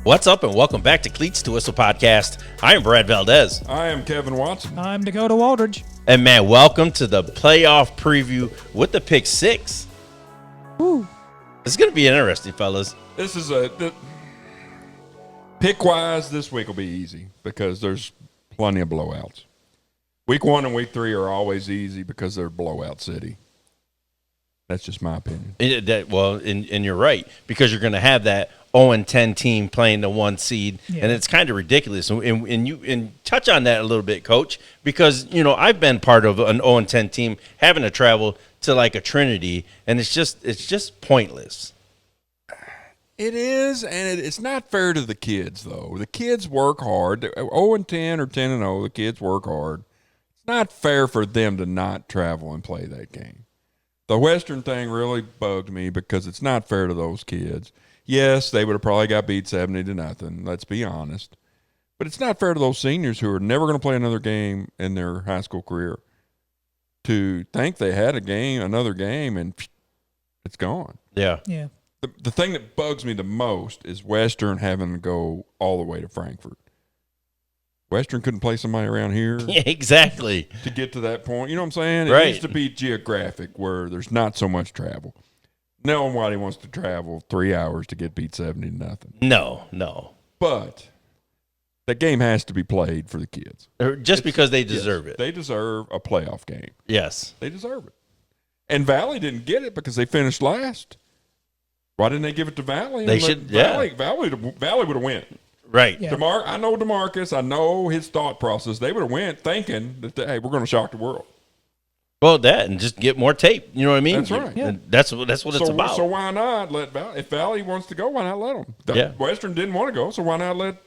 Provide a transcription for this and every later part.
What's up, and welcome back to Cleats to Whistle Podcast. I am Brad Valdez. I am Kevin Watson. I'm Dakota Waldridge. And man, welcome to the playoff preview with the Pick Six. Woo. It's going to be interesting, fellas. This is pick-wise, this week will be easy because there's plenty of blowouts. Week 1 and week 3 are always easy because they're blowout city. That's just my opinion. And you're right, because you're going to have that 0-10 team playing the 1 seed, and it's kind of ridiculous. And you touch on that a little bit, Coach, because I've been part of an 0-10 team having to travel to like a Trinity, and it's just pointless. It is, and it's not fair to the kids though. The kids work hard. 0-10 or 10-0, the kids work hard. It's not fair for them to not travel and play that game. The Western thing really bugged me because it's not fair to those kids. Yes, they would have probably got beat 70-0. Let's be honest. But it's not fair to those seniors who are never going to play another game in their high school career to think they had another game, and it's gone. Yeah. Yeah. The thing that bugs me the most is Western having to go all the way to Frankfurt. Western couldn't play somebody around here. Yeah, exactly. To get to that point. You know what I'm saying? Right. It needs to be geographic where there's not so much travel. Nobody wants to travel 3 hours to get beat 70-0. No. But that game has to be played for the kids. Just because they deserve it. They deserve a playoff game. Yes. They deserve it. And Valley didn't get it because they finished last. Why didn't they give it to Valley? They should, yeah. Valley would have went. Right. Yeah. I know DeMarcus. I know his thought process. They would have went thinking that, hey, we're going to shock the world. Well, that and just get more tape. You know what I mean? That's right. Yeah. That's what it's about. So why not let Valley? If Valley wants to go, why not let them? Western didn't want to go, so why not let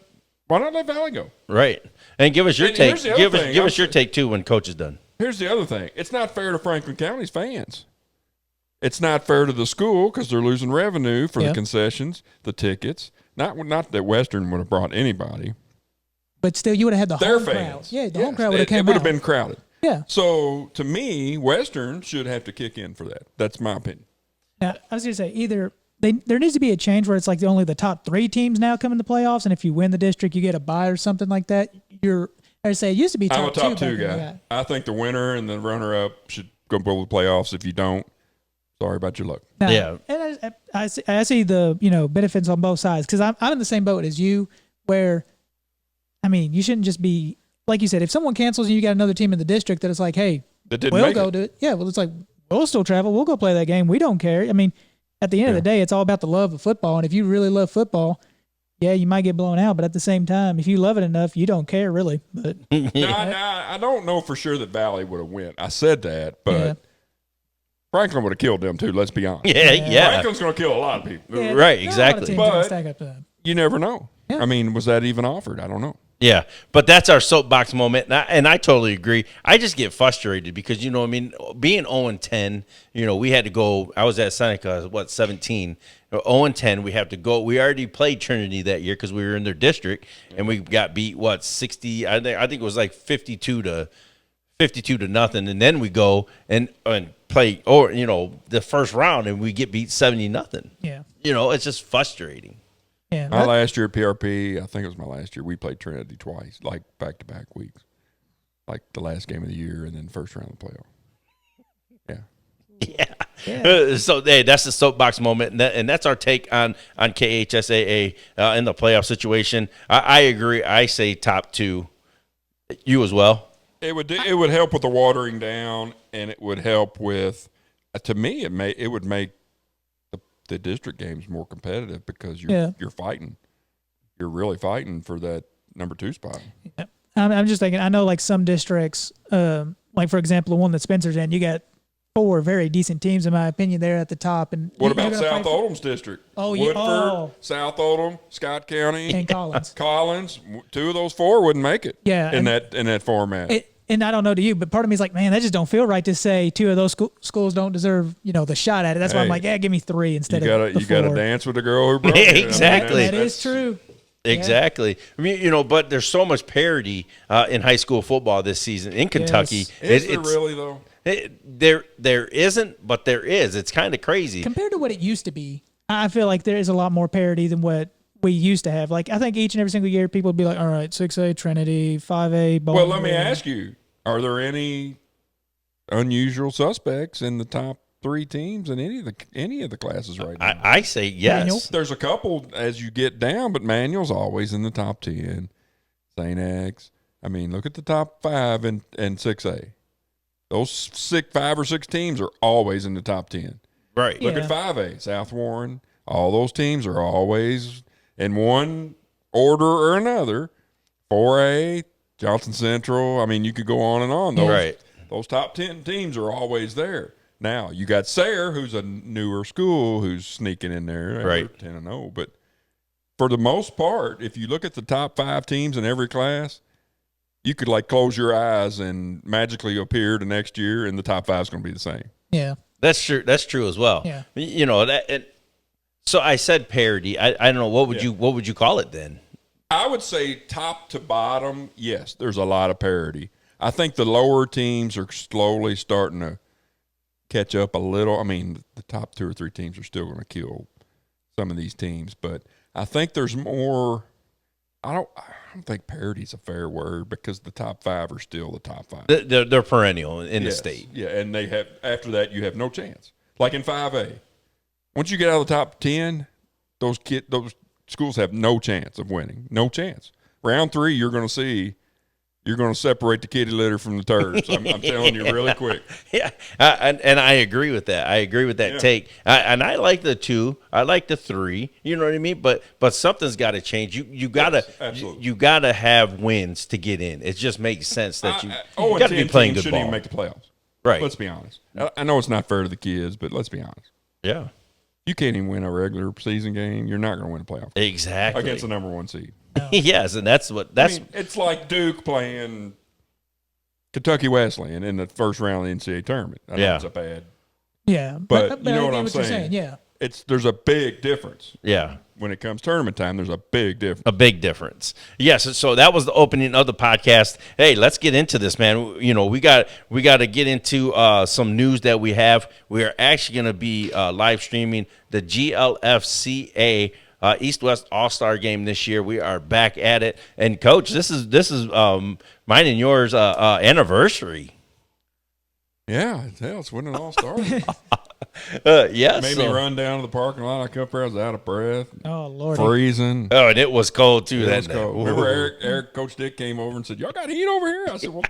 Valley go? Right. And give us your take. Give us your say, take too when Coach is done. Here's the other thing. It's not fair to Franklin County's fans. It's not fair to the school because they're losing revenue for the concessions, the tickets. Not that Western would have brought anybody. But still, you would have had their home fans. crowd. Yeah, the home crowd would have came out. It would have been crowded. Yeah. So, to me, Western should have to kick in for that. That's my opinion. Now, I was going to say, either there needs to be a change where it's like only the top 3 teams now come in the playoffs, and if you win the district, you get a bye or something like that. It used to be top 2. I'm a top 2 guy. I think the winner and the runner-up should go to the playoffs. If you don't, sorry about your luck. Now, yeah. And I see the benefits on both sides because I'm in the same boat as you where, you shouldn't just be, like you said, if someone cancels and you got another team in the district that it's like, hey, we'll go do it. Yeah, well, it's like, we'll still travel. We'll go play that game. We don't care. At the end of the day, it's all about the love of football. And if you really love football, yeah, you might get blown out. But at the same time, if you love it enough, you don't care really. But I don't know for sure that Valley would have went. I said that, but Franklin would have killed them too. Let's be honest. Yeah. Franklin's going to kill a lot of people. Yeah, right, exactly. But stack up to them. You never know. Yeah. Was that even offered? I don't know. Yeah, but that's our soapbox moment, and I totally agree. I just get frustrated because, being 0-10, we had to go. I was at Seneca, 17? 0-10, we have to go. We already played Trinity that year because we were in their district, and we got beat, 60? I think it was like 52-0, and then we go and play, the first round, and we get beat 70-0. Yeah. It's just frustrating. Yeah, my last year at PRP, I think it was my last year, we played Trinity twice, like back-to-back weeks. Like the last game of the year and then first round of the playoff. Yeah. So, hey, that's the soapbox moment, and that's our take on KHSAA in the playoff situation. I agree. I say top 2. You as well? It would help with the watering down, and it would help with, to me, it would make the district games more competitive because you're fighting. You're really fighting for that number 2 spot. Yeah. I'm just thinking, I know like some districts, like for example, the one that Spencer's in, you got 4 very decent teams in my opinion there at the top. And what about South Oldham's district? Oh, Woodford, South Oldham, Scott County, and Collins. 2 of those 4 wouldn't make it. Yeah, in that format. And I don't know to you, but part of me is like, man, that just don't feel right to say 2 of those schools don't deserve, the shot at it. That's why I'm like, give me 3 instead of the 4. You got to dance with the girl who brought you. Exactly. That is true. Exactly. But there's so much parity in high school football this season in Kentucky. Yes. Is there really though? There isn't, but there is. It's kind of crazy compared to what it used to be. I feel like there is a lot more parity than what we used to have. Like, I think each and every single year people would be like, all right, 6A Trinity, 5A Bowling. Well, let me ask you, are there any unusual suspects in the top 3 teams in any of the classes right now? I say yes. Manual? There's a couple as you get down, but Manual's always in the top 10. St. X. I mean, look at the top 5 in 6A. Those 5 or 6 teams are always in the top 10. Right. Look at 5A, South Warren. All those teams are always in one order or another. 4A, Johnson Central. I mean, you could go on and on. Those top 10 teams are always there. Now, you got Sayre, who's a newer school, who's sneaking in there. Right. 10-0. But for the most part, if you look at the top 5 teams in every class, you could, like, close your eyes and magically appear the next year, and the top 5 is going to be the same. Yeah. That's true. That's true as well. Yeah. You know, so I said parity. I don't know. What would you call it then? I would say top to bottom, yes, there's a lot of parity. I think the lower teams are slowly starting to catch up a little. I mean, the top 2 or 3 teams are still going to kill some of these teams, but I think there's more. I don't think parity is a fair word because the top 5 are still the top 5. They're perennial in the state. Yeah, and they have after that you have no chance. Like in 5A, once you get out of the top 10, those schools have no chance of winning. No chance. Round 3, you're going to separate the kitty litter from the turds. I'm telling you really quick. Yeah, and I agree with that. I agree with that take. And I like the 2. I like the 3. You know what I mean? But something's got to change. You gotta you gotta have wins to get in. It just makes sense that you got to be playing good shouldn't ball. even make the playoffs. Right. Let's be honest. I know it's not fair to the kids, but let's be honest. Yeah. You can't even win a regular season game. You're not going to win a playoff game Exactly. against the number 1 seed. Yes, and that's. I mean, it's like Duke playing Kentucky Wesleyan in the first round of the NCAA tournament. I know it's a bad. Yeah, but you know I what get I'm you're saying. Yeah, There's a big difference. Yeah. When it comes tournament time, there's a big difference. A big difference. Yes. So that was the opening of the podcast. Hey, let's get into this, man. You know, we got to get into some news that we have. We are actually going to be live streaming the GLFCA East-West All-Star Game this year. We are back at it. And Coach, this is mine and yours anniversary. Yeah, it's when it all started. Yes. Made me run down to the parking lot. I come up there, I was out of breath. Oh, Lord. Freezing. Oh, and it was cold, too. It was cold. Remember Eric, Coach Dick came over and said, y'all got heat over here? I said, well,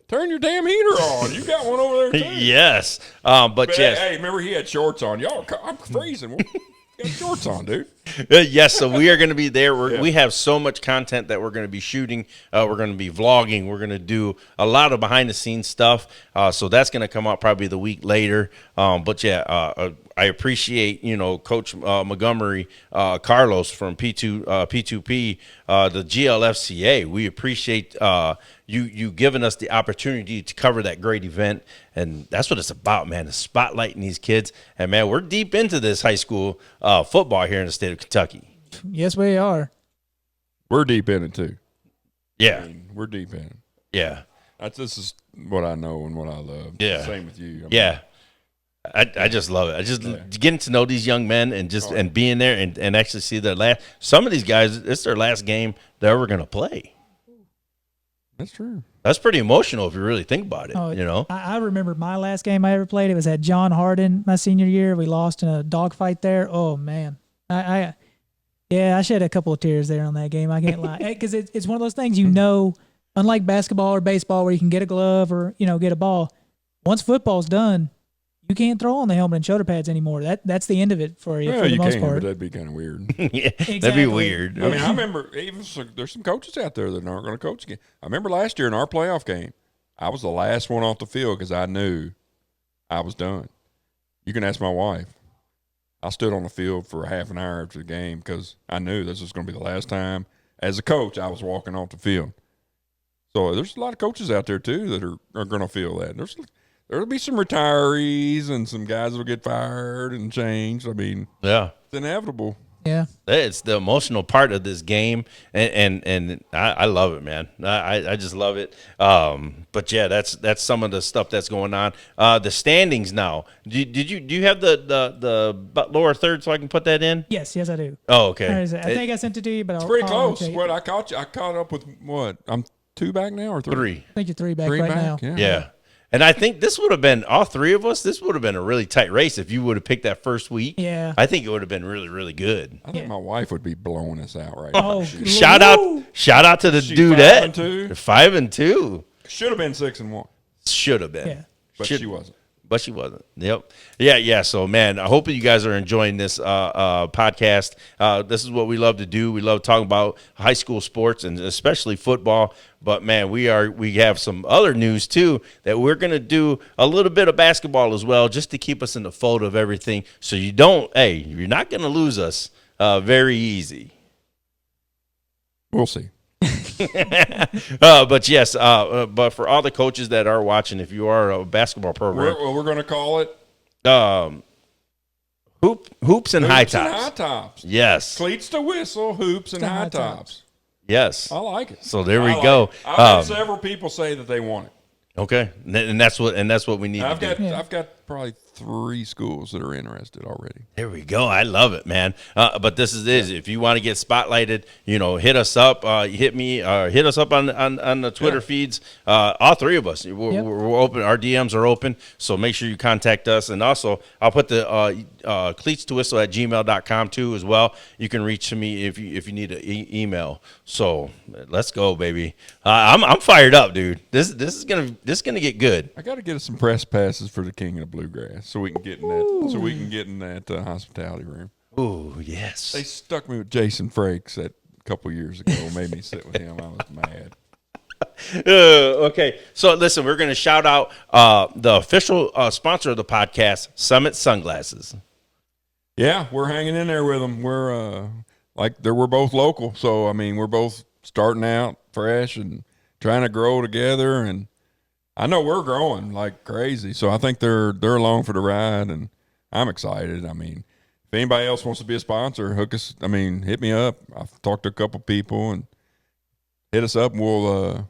turn your damn heater on. You got one over there, too. Yes. But yes. Hey, remember he had shorts on. Y'all, I'm freezing. Well, you got shorts on, dude. Yes, so we are going to be there. We have so much content that we're going to be shooting. We're going to be vlogging. We're going to do a lot of behind-the-scenes stuff. So that's going to come out probably the week later. But, yeah, I appreciate, Coach Montgomery, Carlos from P2P, the GLFCA. We appreciate you giving us the opportunity to cover that great event. And that's what it's about, man, is spotlighting these kids. And, man, we're deep into this high school football here in the state of Kentucky. Yes, we are. We're deep in it, too. Yeah. I mean, we're deep in it. Yeah. This is what I know and what I love. Yeah. Same with you. Yeah. I just love it. I just getting to know these young men and and being there and actually see their some of these guys, it's their last game they're ever going to play. That's true. That's pretty emotional if you really think about it, I remember my last game I ever played. It was at John Hardin my senior year. We lost in a dogfight there. Oh, man. I shed a couple of tears there on that game. I can't lie. Because it's one of those things, unlike basketball or baseball where you can get a glove or, get a ball. Once football's done, you can't throw on the helmet and shoulder pads anymore. That's the end of it for you for the most part. But that'd be kind of weird. Yeah, Exactly. that'd be weird. I mean, I remember there's some coaches out there that aren't going to coach again. I remember last year in our playoff game, I was the last one off the field because I knew I was done. You can ask my wife. I stood on the field for a half an hour after the game because I knew this was going to be the last time as a coach I was walking off the field. So there's a lot of coaches out there too that are going to feel that. There'll be some retirees and some guys that'll get fired and changed. I mean, Yeah. it's inevitable. Yeah. It's the emotional part of this game, and I love it, man. I just love it. But yeah, that's some of the stuff that's going on. The standings now. Do you have the lower third so I can put that in? Yes, I do. Oh, okay. Where is it? I think I sent it to you, but It's I'll pretty I'll close. take- What I caught up with what? I'm 2 back now or 3? 3. I think you're 3 back Three right back. now. Yeah. And I think this would have been all 3 of us. This would have been a really tight race if you would have picked that first week. Yeah. I think it would have been really, really good. I think my wife would be blowing us out right Oh, now. Shout out to the She dudette. 5-2? 5-2. Should have been 6-1, Should have been. Yeah. but she wasn't. But she wasn't. Yep. Yeah. So, man, I hope you guys are enjoying this podcast. This is what we love to do. We love talking about high school sports and especially football. But, man, we have some other news, too, that we're going to do a little bit of basketball as well just to keep us in the fold of everything. So you're not going to lose us very easy. We'll see. But yes, but for all the coaches that are watching, if you are a basketball program, We're going to call it hoops and high high tops. tops. Yes, Cleats to whistle, hoops and To high high tops. tops. yes. I like it. So there we I like go. it. I've had several people say that they want it. Okay, and that's what we need I've to do. got probably 3 schools that are interested already. There we go. I love it, man. But this is it. If you want to get spotlighted, hit us up. Hit me. Hit us up on the Twitter feeds. All 3 of us. We're open. Our DMs are open. So make sure you contact us. And also, I'll put the cleats to whistle at gmail.com too as well. You can reach me if you need an email. So let's go, baby. I'm fired up, dude. This is gonna get good. I got to get us some press passes for the King of the Bluegrass so we can get in that. So we can get in that hospitality room. Ooh, yes. They stuck me with Jason Frakes a couple years ago. Made me sit with him. I was mad. Okay, so listen, we're going to shout out the official sponsor of the podcast, Summit Sunglasses. Yeah, we're hanging in there with them. We're we're both local, so I mean, we're both starting out fresh and trying to grow together. And I know we're growing like crazy, so I think they're along for the ride, and I'm excited. I mean, if anybody else wants to be a sponsor, hit me up. I've talked to a couple people, and hit us up, and we'll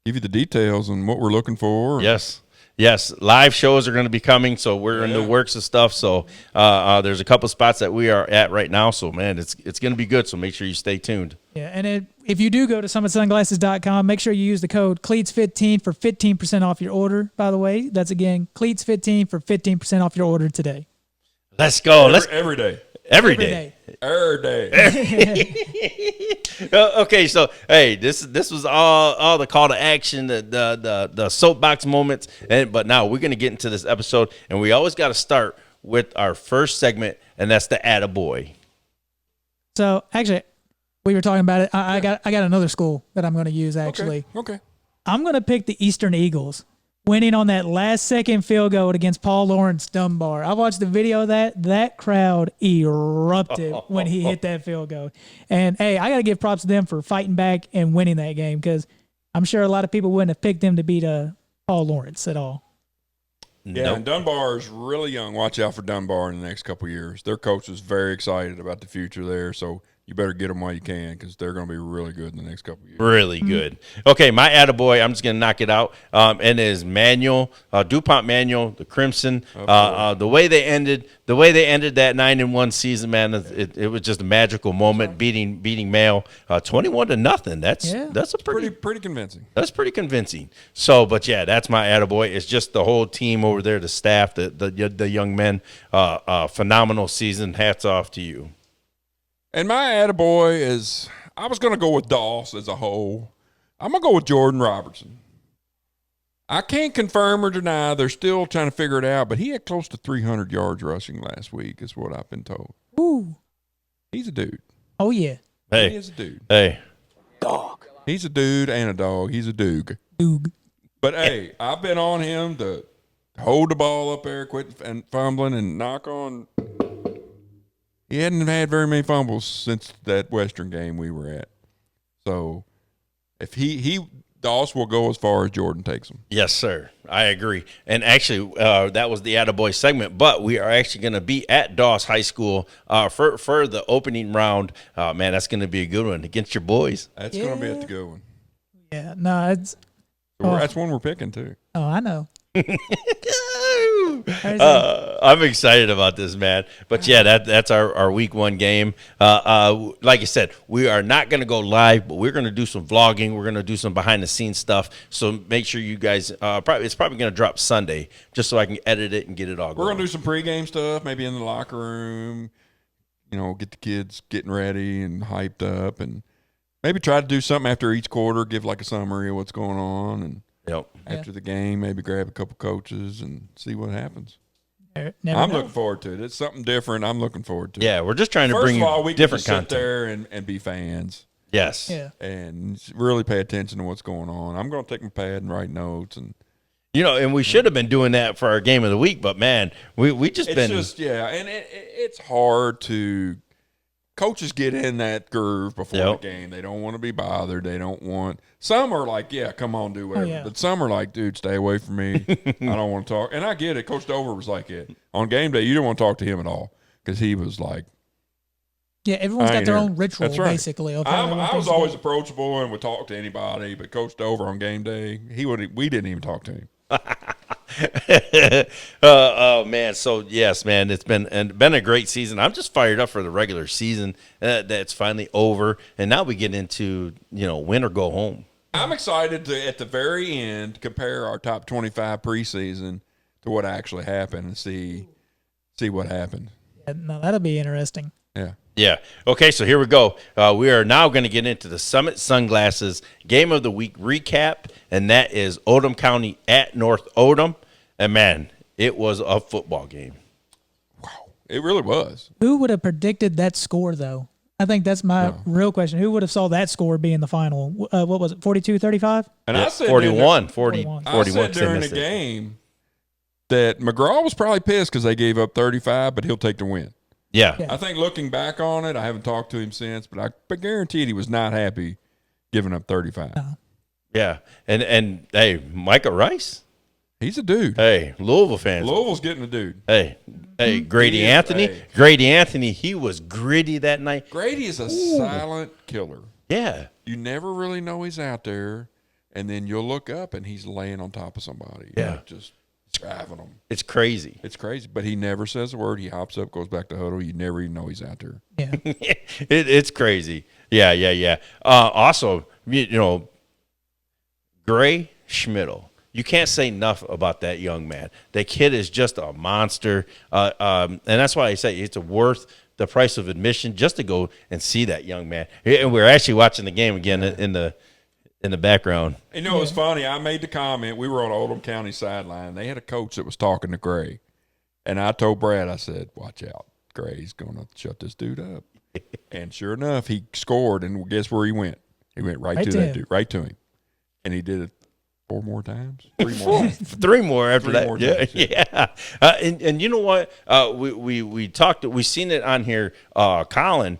give you the details on what we're looking for. Yes, live shows are going to be coming, so we're in the works of stuff. So there's a couple spots that we are at right now. So, man, it's going to be good, so make sure you stay tuned. Yeah, and if you do go to summitsunglasses.com, make sure you use the code CLEATS15 for 15% off your order, by the way. That's, again, CLEATS15 for 15% off your order today. Let's go. Every day. Every day. Okay, so hey, this was all the call to action, the soapbox moments, but now we're gonna get into this episode, and we always got to start with our first segment, and that's the Attaboy. So actually, we were talking about it. I got another school that I'm going to use. Actually, Okay. I'm going to pick the Eastern Eagles, winning on that last second field goal against Paul Lawrence Dunbar. I watched the video of that crowd erupted when he hit that field goal. And hey, I got to give props to them for fighting back and winning that game, because I'm sure a lot of people wouldn't have picked them to beat Paul Lawrence at all. Yeah, Nope. and Dunbar is really young. Watch out for Dunbar in the next couple of years. Their coach is very excited about the future there, so you better get them while you can, because they're going to be really good in the next couple of years. Really good. Okay, my attaboy, I'm just going to knock it out. And it is Manual, DuPont Manual, the Crimson. The way they ended that 9-1 season, man, it was just a magical moment, beating Mayo 21-0. That's a Pretty convincing. That's pretty convincing. So, but yeah, that's my attaboy. It's just the whole team over there, the staff, the young men. Phenomenal season. Hats off to you. And my attaboy is, I was going to go with Doss as a whole. I'm going to go with Jordan Robertson. I can't confirm or deny. They're still trying to figure it out, but he had close to 300 yards rushing last week, is what I've been told. Ooh. He's a dude. Oh, yeah. Hey. He is a dude. Hey. Dog. He's a dude and a dog. He's a dude. Doog. But, hey, I've been on him to hold the ball up there, quit and fumbling, and knock on. He hadn't had very many fumbles since that Western game we were at. So if Doss will go as far as Jordan takes them. Yes, sir. I agree. And actually, that was the Attaboy segment, but we are actually going to be at Doss High School for the opening round. Man, that's going to be a good one against your boys. That's going to be the good one. Yeah, no, it's. That's one we're picking, too. Oh, I know. I'm excited about this, man. But yeah, that's our week 1 game. Like I said, we are not going to go live, but we're going to do some vlogging. We're going to do some behind the scenes stuff. So make sure you guys. It's probably going to drop Sunday, just so I can edit it and get it all. We're going to do some pregame stuff, maybe in the locker room. Get the kids getting ready and hyped up, and maybe try to do something after each quarter. Give like a summary of what's going on, and. Yep. After the game, maybe grab a couple coaches and see what happens. I'm looking forward to it. It's something different. I'm looking forward to it. Yeah, we're just trying to bring you different content. Sit there and be fans. Yes. Yeah. And really pay attention to what's going on. I'm going to take my pad and write notes. And and we should have been doing that for our game of the week, but man, we just and it's hard to. Coaches get in that groove before the game. They don't want to be bothered. They don't want. Some are like, yeah, come on, do whatever. But some are like, dude, stay away from me. I don't want to talk. And I get it. Coach Dover was like it. On game day, you don't want to talk to him at all because he was like. Yeah, everyone's got their own ritual, basically. I was always approachable and would talk to anybody, but Coach Dover on game day, we didn't even talk to him. Oh man, so yes, man, it's been a great season. I'm just fired up for the regular season that's finally over, and now we get into win or go home. I'm excited to at the very end compare our top 25 preseason to what actually happened and see what happened. Yeah, no, that'll be interesting. Yeah. Okay, so here we go. We are now going to get into the Summit Sunglasses Game of the Week recap, and that is Oldham County at North Oldham. And, man, it was a football game. Wow. It really was. Who would have predicted that score, though? I think that's my real question. Who would have saw that score being the final? What was it, 42-35? And I said 41. I said during the game that McGraw was probably pissed because they gave up 35, but he'll take the win. Yeah. I think looking back on it, I haven't talked to him since, but I guaranteed he was not happy giving up 35. No. Yeah. And hey, Micah Rice? He's a dude. Hey, Louisville fans. Louisville's getting a dude. Hey, Grady Anthony. Hey. Grady Anthony, he was gritty that night. Grady is a silent killer. Yeah. You never really know he's out there, and then you'll look up and he's laying on top of somebody. Yeah. Just driving them. It's crazy. It's crazy, but he never says a word. He hops up, goes back to huddle. You never even know he's out there. Yeah. It's crazy. Yeah. Also, Gray Schmidl. You can't say enough about that young man. That kid is just a monster, and that's why I say it's worth the price of admission just to go and see that young man. And we're actually watching the game again in the background. It was funny. I made the comment. We were on Oldham County sideline. They had a coach that was talking to Gray, and I told Brad, I said, "Watch out, Gray's going to shut this dude up." And sure enough, he scored, and guess where he went? He went right to that dude, right to him, and he did it. 4 more times? 3 more times. 3 more after 3 that. More times, yeah. And you know what? We talked. We seen it on here. Colin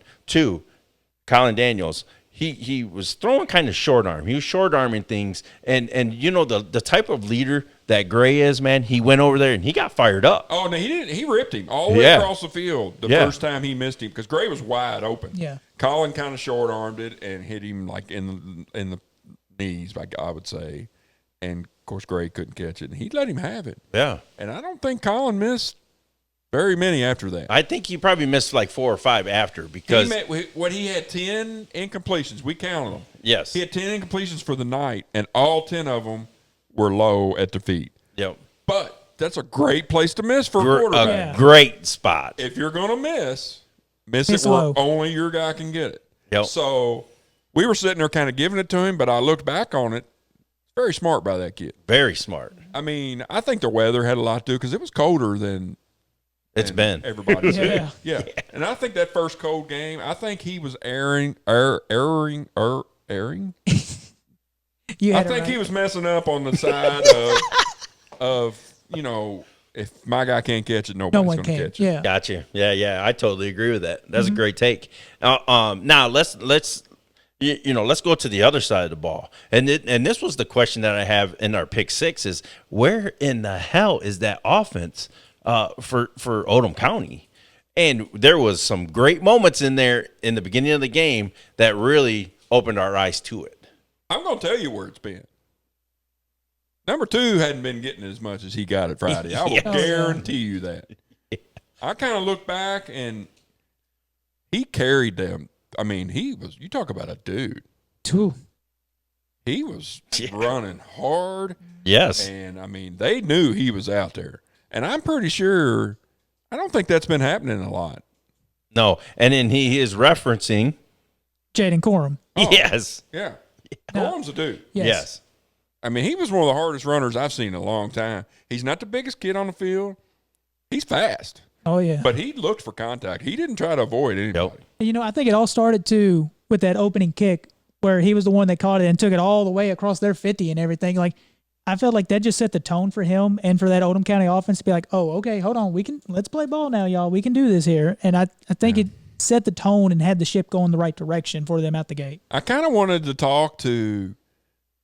Daniels. He was throwing kind of short arm. He was short arming things. And the type of leader that Gray is, man. He went over there and he got fired up. Oh no, he didn't. He ripped him all the way across the field the first time he missed him because Gray was wide open. Yeah. Colin kind of short armed it and hit him like in the knees, I would say. And, of course, Gray couldn't catch it. And he let him have it. Yeah. And I don't think Colin missed very many after that. I think he probably missed like 4 or 5 after because he had 10 incompletions. We counted them. Yes. He had 10 incompletions for the night, and all 10 of them were low at the feet. Yep. But that's a great place to miss for a quarterback. A great spot. If you're going to miss it low. where only your guy can get it. Yep. So we were sitting there kind of giving it to him, but I looked back on it. Very smart by that kid. Very smart. I mean, I think the weather had a lot to do because it was colder than it's been. Everybody said. Yeah. And I think that first cold game, I think he was airing. I think he was messing up on the side of if my guy can't catch it, nobody's going to catch it. Yeah. Gotcha. Yeah. I totally agree with that. That's a great take. Now let's let's go to the other side of the ball. And this was the question that I have in our pick six is where in the hell is that offense for Oldham County? And there was some great moments in there in the beginning of the game that really opened our eyes to it. I'm going to tell you where it's been. Number 2 hadn't been getting as much as he got at Friday. I will guarantee you that. I kind of look back, and he carried them. I mean, you talk about a dude. He was running hard. Yes. And, I mean, they knew he was out there. And I'm pretty sure, I don't think that's been happening a lot. No. And then he is referencing Jaden Corum. Oh, yes. Yeah. Corum's a dude. Yes. I mean, he was one of the hardest runners I've seen in a long time. He's not the biggest kid on the field. He's fast. Oh, yeah. But he looked for contact. He didn't try to avoid anybody. Nope. I think it all started, too, with that opening kick where he was the one that caught it and took it all the way across their 50 and everything. Like, I felt like that just set the tone for him and for that Oldham County offense to be like, oh, okay, hold on. Let's play ball now, y'all. We can do this here. And I think it set the tone and had the ship going the right direction for them out the gate. I kind of wanted to talk to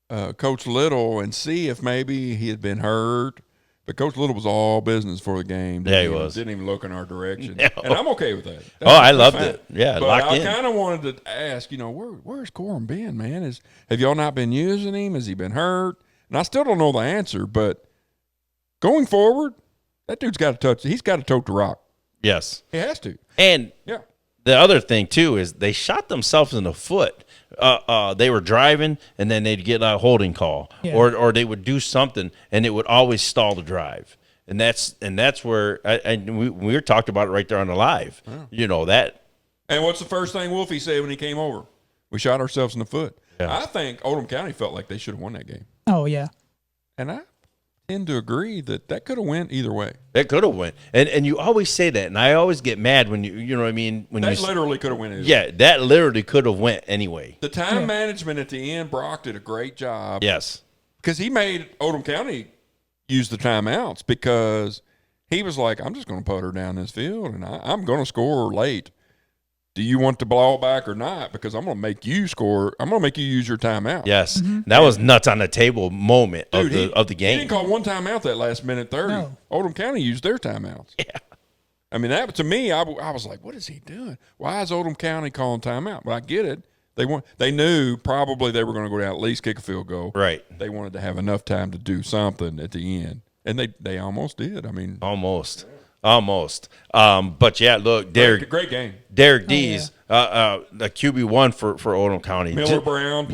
Coach Little and see if maybe he had been hurt. But Coach Little was all business for the game. He was. Didn't even look in our direction. No. And I'm okay with that. I loved it. Yeah, but locked I in. kind of wanted to ask, where's Corum been, man? Have y'all not been using him? Has he been hurt? And I still don't know the answer, but going forward, that dude's got to touch. He's got to tote the rock. Yes. He has to. And the other thing, too, is they shot themselves in the foot. They were driving, and then they'd get a holding call, or they would do something, and it would always stall the drive. And that's where we were talked about it right there on the live. That. And what's the first thing Wolfie said when he came over? We shot ourselves in the foot. Yeah. I think Oldham County felt like they should have won that game. Oh, yeah. And I tend to agree that could have went either way. That could have went. And you always say that, and I always get mad when you know what I mean? When that literally could have went either way. Yeah, that literally could have went anyway. The time management at the end, Brock did a great job. Yes. Because he made Oldham County use the timeouts because he was like, I'm just going to put her down this field, and I'm going to score late. Do you want the ball back or not? Because I'm going to make you score. I'm going to make you use your timeout. Yes. That was nuts on the table moment of the game. He didn't call one timeout that last minute 30. No. Oldham County used their timeouts. Yeah. I mean, that to me, I was like, what is he doing? Why is Oldham County calling timeout? But I get it. They knew probably they were going to go down at least kick a field goal. Right. They wanted to have enough time to do something at the end. And they almost did. I mean. Almost. But, yeah, look, great game. Derek Dees, the QB1 for Oldham County. Miller Brown.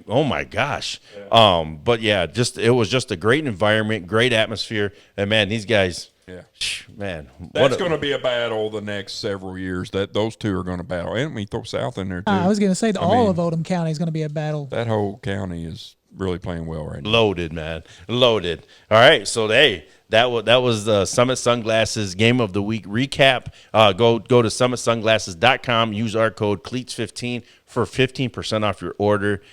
Oh my gosh. Yeah. But yeah, it was just a great environment, great atmosphere, and man, these guys. Yeah. Man, that's going to be a battle the next several years. That those two are going to battle, and we throw South in there too. I was going to say all of Oldham County is going to be a battle. That whole county is really playing well right now. Loaded, man, loaded. All right, so that was the Summit Sunglasses Game of the Week recap. Go to summitsunglasses.com. Use our code CLEATS15 for 15% off your order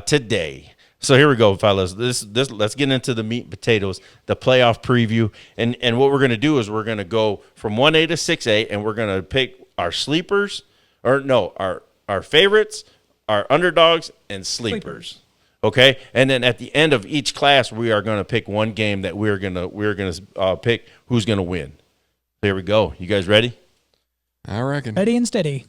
today. So here we go, fellas. This let's get into the meat and potatoes, the playoff preview, and what we're gonna do is we're gonna go from 1A to 6A, and we're gonna pick our sleepers, our favorites, our underdogs, and sleepers. Okay, and then at the end of each class, we are going to pick one game that we're gonna pick who's going to win. Here we go. You guys ready? I reckon. Ready and steady.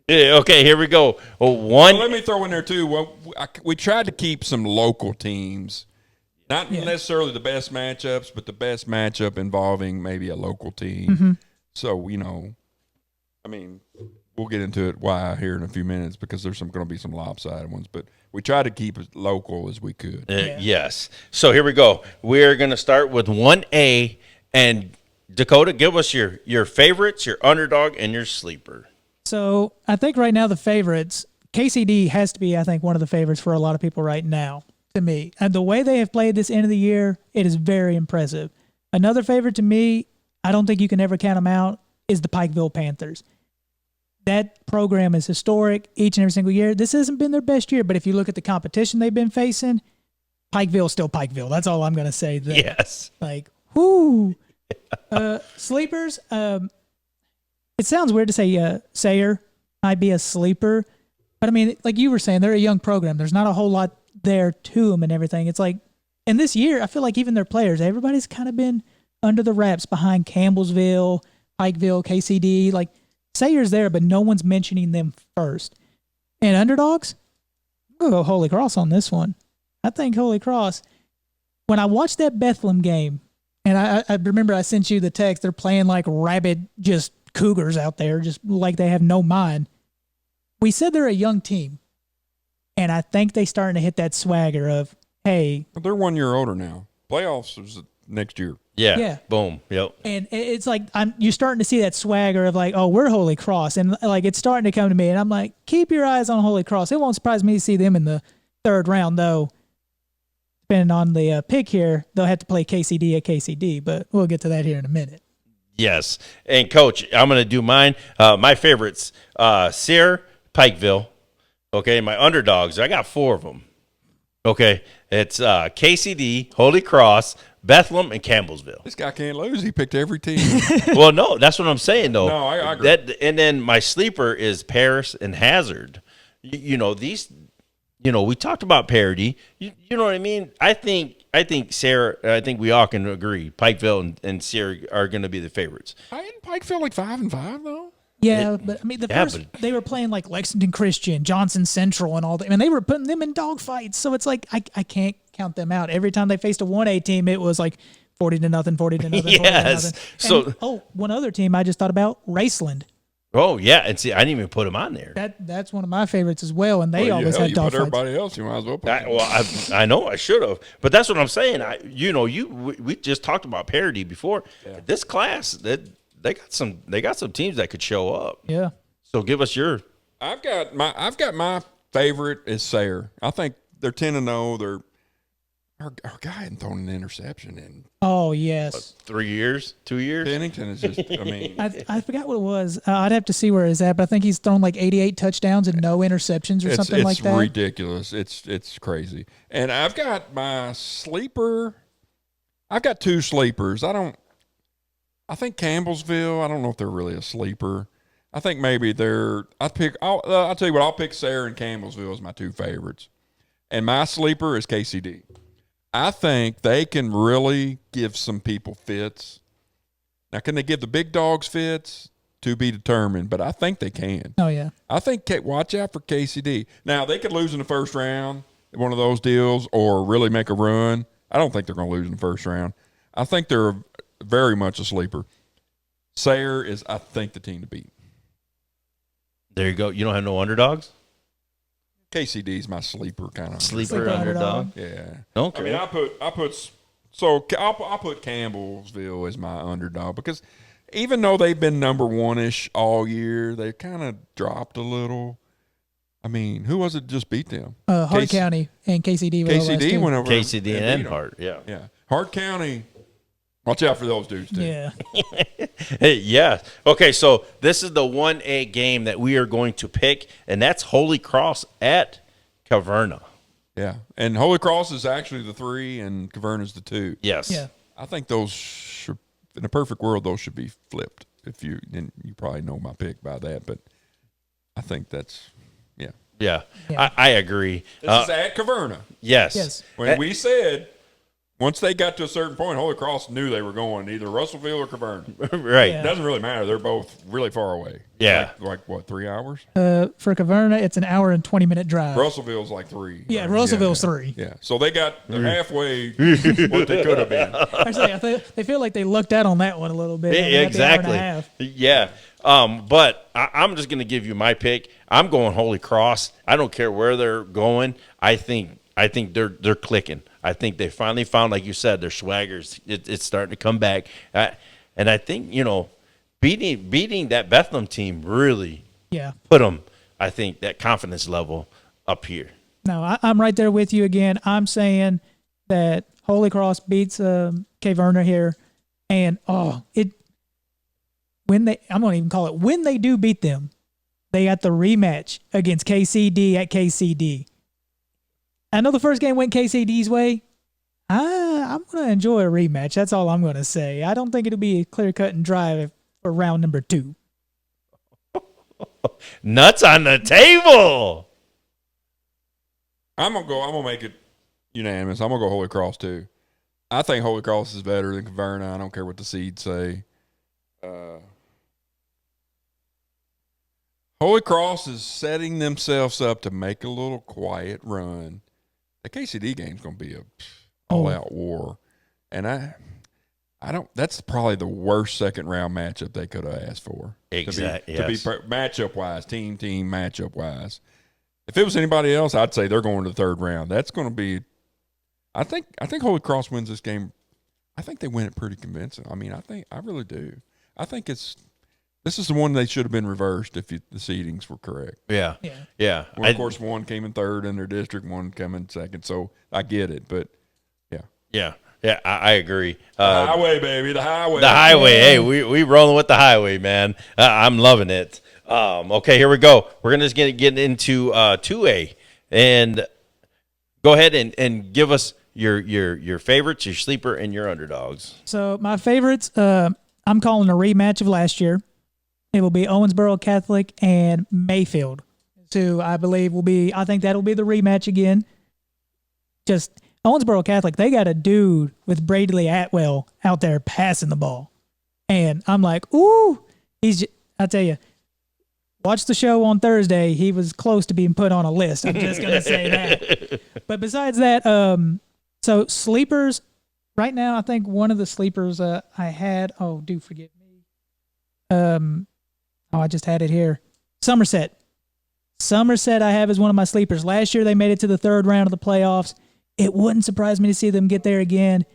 Yeah. Okay. Here we go. Let me throw in there too. Well, we tried to keep some local teams, not necessarily the best matchups, but the best matchup involving maybe a local team. Mm-hmm. So I mean, we'll get into it why here in a few minutes because there's going to be some lopsided ones, but we tried to keep as local as we could. Yes. So here we go. We're going to start with 1A, and Dakota, give us your favorites, your underdog, and your sleeper. So I think right now the favorites, KCD has to be, I think, one of the favorites for a lot of people right now, to me. And the way they have played this end of the year, it is very impressive. Another favorite to me, I don't think you can ever count them out, is the Pikeville Panthers. That program is historic each and every single year. This hasn't been their best year, but if you look at the competition they've been facing, Pikeville's still Pikeville. That's all I'm going to say there. Yes. Like, whoo. Sleepers, it sounds weird to say Sayer, might be a sleeper. But I mean, like you were saying, they're a young program. There's not a whole lot there to them and everything. It's like, and this year, I feel like even their players, everybody's kind of been under the wraps behind Campbellsville, Pikeville, KCD. Like, Sayer's there, but no one's mentioning them first. And underdogs, I'm going to go Holy Cross on this one. I think Holy Cross, when I watched that Bethlehem game, and I remember I sent you the text, they're playing like rabid just Cougars out there, just like they have no mind. We said they're a young team, and I think they starting to hit that swagger of, hey. They're 1 year older now. Playoffs is next year. Yeah. Boom. Yep. And it's like you're starting to see that swagger of like, oh, we're Holy Cross. And like it's starting to come to me. And I'm like, keep your eyes on Holy Cross. It won't surprise me to see them in the third round, though. Depending on the pick here, they'll have to play KCD at KCD. But we'll get to that here in a minute. Yes. And, Coach, I'm going to do mine. My favorites, Sayre, Pikeville. Okay, my underdogs, I got 4 of them. Okay, it's KCD, Holy Cross, Bethlehem, and Campbellsville. This guy can't lose. He picked every team. Well, no, that's what I'm saying, though. No, I agree. And then my sleeper is Paris and Hazard. These, we talked about parity. You know what I mean? I think Sayre, I think we all can agree, Pikeville and Sayre are going to be the favorites. Isn't Pikeville like 5-5 though? Yeah, but I mean, they were playing like Lexington Christian, Johnson Central, and all that. I mean, they were putting them in dogfights. So it's like I can't count them out. Every time they faced a 1A team, it was like 40-0, 40-0. Yes. 40-0. So one other team I just thought about, Raceland. Oh yeah, and see, I didn't even put them on there. That's one of my favorites as well, and they always had dogfights. Put everybody else, you might as well put them. I know I should have, but that's what I'm saying. We just talked about parity before. Yeah. This class They got some teams that could show up. Yeah. So give us your. I've got my favorite is Sayre. I think they're 10-0. Our guy hadn't thrown an interception in. Oh yes. 3 years, 2 years. Pennington is just. I mean, I forgot what it was. I'd have to see where it's at, but I think he's thrown like 88 touchdowns and no interceptions or something like that. It's ridiculous. It's crazy. And I've got my sleeper. I've got 2 sleepers. I think Campbellsville, I don't know if they're really a sleeper. I think maybe I'll tell you what, I'll pick Sayre and Campbellsville as my 2 favorites. And my sleeper is KCD. I think they can really give some people fits. Now, can they give the big dogs fits? To be determined, but I think they can. Oh, yeah. I think watch out for KCD. Now, they could lose in the first round, one of those deals, or really make a run. I don't think they're going to lose in the first round. I think they're very much a sleeper. Sayre is, I think, the team to beat. There you go. You don't have no underdogs? KCD's my sleeper kind of. Sleeper underdog? Yeah. Okay. I mean, I'll put Campbellsville as my underdog because even though they've been number 1-ish all year, they kind of dropped a little. I mean, who was it just beat them? Hart County and KCD. KCD went over. KCD and Hart, yeah. Yeah. Hart County. Watch out for those dudes, too. Yeah. Hey, yeah. Okay, so this is the 1A game that we are going to pick, and that's Holy Cross at Caverna. Yeah, and Holy Cross is actually the 3, and Caverna's the 2. Yes. Yeah. I think those should, in a perfect world, those should be flipped. And you probably know my pick by that, but I think that's, yeah. Yeah, I agree. This is at Caverna. Yes. When we said once they got to a certain point, Holy Cross knew they were going either Russellville or Caverna. Right. It doesn't really matter. They're both really far away. Yeah. Like what, 3 hours? For Caverna, it's an hour and 20-minute drive. Russellville's like 3. Yeah, Russellville's 3. Yeah. So they're halfway what they could have been. Actually, they feel like they lucked out on that one a little bit. Exactly. Yeah. But I'm just going to give you my pick. I'm going Holy Cross. I don't care where they're going. I think they're clicking. I think they finally found, like you said, their swaggers. It's starting to come back. And I think, beating that Bethlehem team really put them, I think, that confidence level up here. No, I'm right there with you again. I'm saying that Holy Cross beats Caverna here. And, I'm going to even call it, when they do beat them, they got the rematch against KCD at KCD. I know the first game went KCD's way. I'm going to enjoy a rematch. That's all I'm going to say. I don't think it'll be a clear cut and dry for round number 2. Nuts on the table. I'm gonna make it unanimous. I'm gonna go Holy Cross too. I think Holy Cross is better than Caverna. I don't care what the seeds say. Holy Cross is setting themselves up to make a little quiet run. The KCD game's going to be a all-out war, and I don't. That's probably the worst second-round matchup they could have asked for. Exactly. To be matchup-wise, team matchup-wise. If it was anybody else, I'd say they're going to the third round. That's going to be. I think Holy Cross wins this game. I think they win it pretty convincing. I mean, I really do. I think this is the one they should have been reversed if the seedings were correct. Yeah. Well, of course, one came in third in their district, one came in second. So I get it, but yeah. I agree. The highway, baby, the highway. The highway. Hey, we rolling with the highway, man. I'm loving it. Okay, here we go. We're gonna just get into 2A, and go ahead and give us your favorites, your sleeper, and your underdogs. So my favorites, I'm calling a rematch of last year. It will be Owensboro Catholic and Mayfield. So I believe I think that'll be the rematch again. Just Owensboro Catholic, they got a dude with Bradley Atwell out there passing the ball. And I'm like, ooh, I tell you, watch the show on Thursday. He was close to being put on a list. I'm just going to say that. But besides that, so sleepers, right now, I think one of the sleepers I had, do forgive me. I just had it here. Somerset I have as one of my sleepers. Last year they made it to the third round of the playoffs. It wouldn't surprise me to see them get there again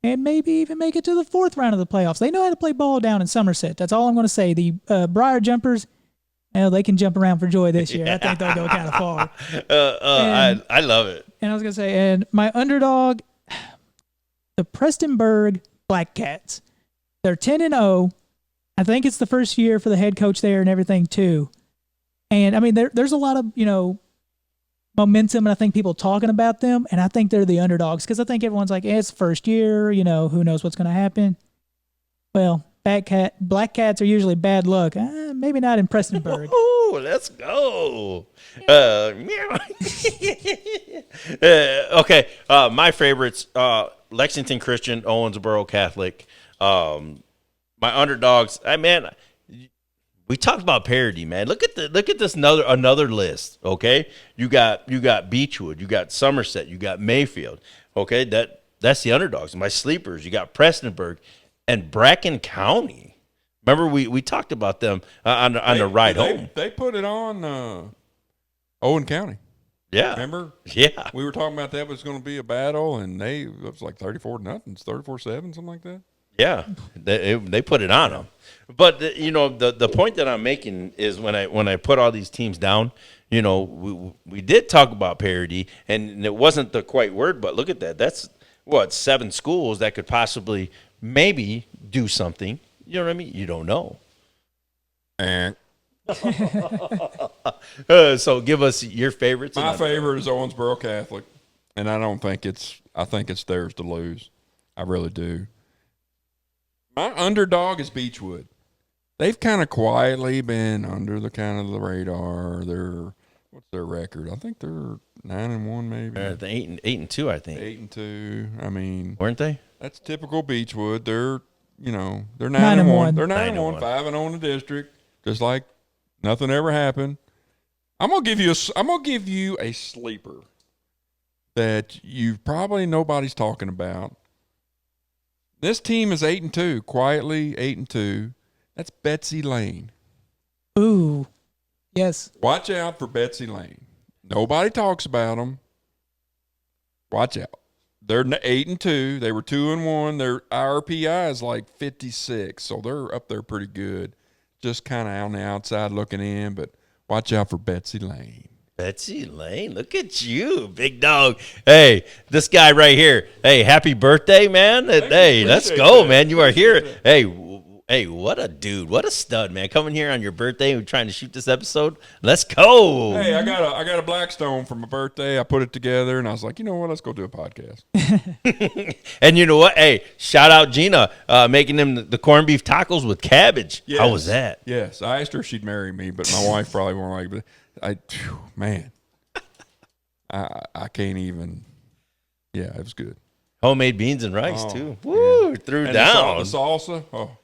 and maybe even make it to the fourth round of the playoffs. They know how to play ball down in Somerset. That's all I'm going to say. The Briar Jumpers, they can jump around for joy this year. I think they'll go kind of far. I love it. And I was going to say, and my underdog, the Prestonburg Black Cats. They're 10-0. I think it's the first year for the head coach there and everything too. And I mean, there's a lot of, momentum, and I think people talking about them, and I think they're the underdogs because I think everyone's like, it's first year, who knows what's going to happen. Well, Black Cats are usually bad luck. Maybe not in Prestonburg. Oh, let's go. Okay, my favorites, Lexington Christian, Owensboro Catholic. My underdogs, we talked about parity, man. Look at this another list. Okay, you got Beechwood, you got Somerset, you got Mayfield. Okay, that's the underdogs. My sleepers, you got Prestonburg and Bracken County. Remember we talked about them on the ride home. They put it on Owen County. Yeah, remember? Yeah, we were talking about that was going to be a battle, and it was like 34-0, 34-7, something like that. Yeah, they put it on them. But the point that I'm making is when I put all these teams down, we did talk about parity, and it wasn't the quite word, but look at that. That's 7 schools that could possibly maybe do something. You know what I mean? You don't know. So give us your favorites. My favorite is Owensboro Catholic, and I think it's theirs to lose. I really do. My underdog is Beechwood. They've kind of quietly been under the radar. What's their record? I think they're 9-1, maybe. They're 8-2, I think. 8-2. I mean, weren't they? That's typical Beechwood. They're 9-1. They're 9-1, 5-0 in the district. Just like nothing ever happened. I'm gonna give you a sleeper that nobody's talking about. This team is 8-2, quietly 8-2. That's Betsy Lane. Ooh, yes. Watch out for Betsy Lane. Nobody talks about them. Watch out. They're 8-2. They were 2-1. Their RPI is like 56, so they're up there pretty good. Just kind of on the outside looking in, but watch out for Betsy Lane. Betsy Lane, look at you, big dog. Hey, this guy right here. Hey, happy birthday, man. Hey, let's go, man. You are here. Hey, Hey, what a dude. What a stud, man. Coming here on your birthday and trying to shoot this episode. Let's go. Hey, I got a Blackstone for my birthday. I put it together, and I was like, you know what? Let's go do a podcast. And you know what? Hey, shout out Gina making them the corned beef tacos with cabbage. Yes. How was that? Yes. I asked her if she'd marry me, but my wife probably won't like it. Man, I can't even. Yeah, it was good. Homemade beans and rice, too. Yeah. Woo, threw And down. the salsa. Oh.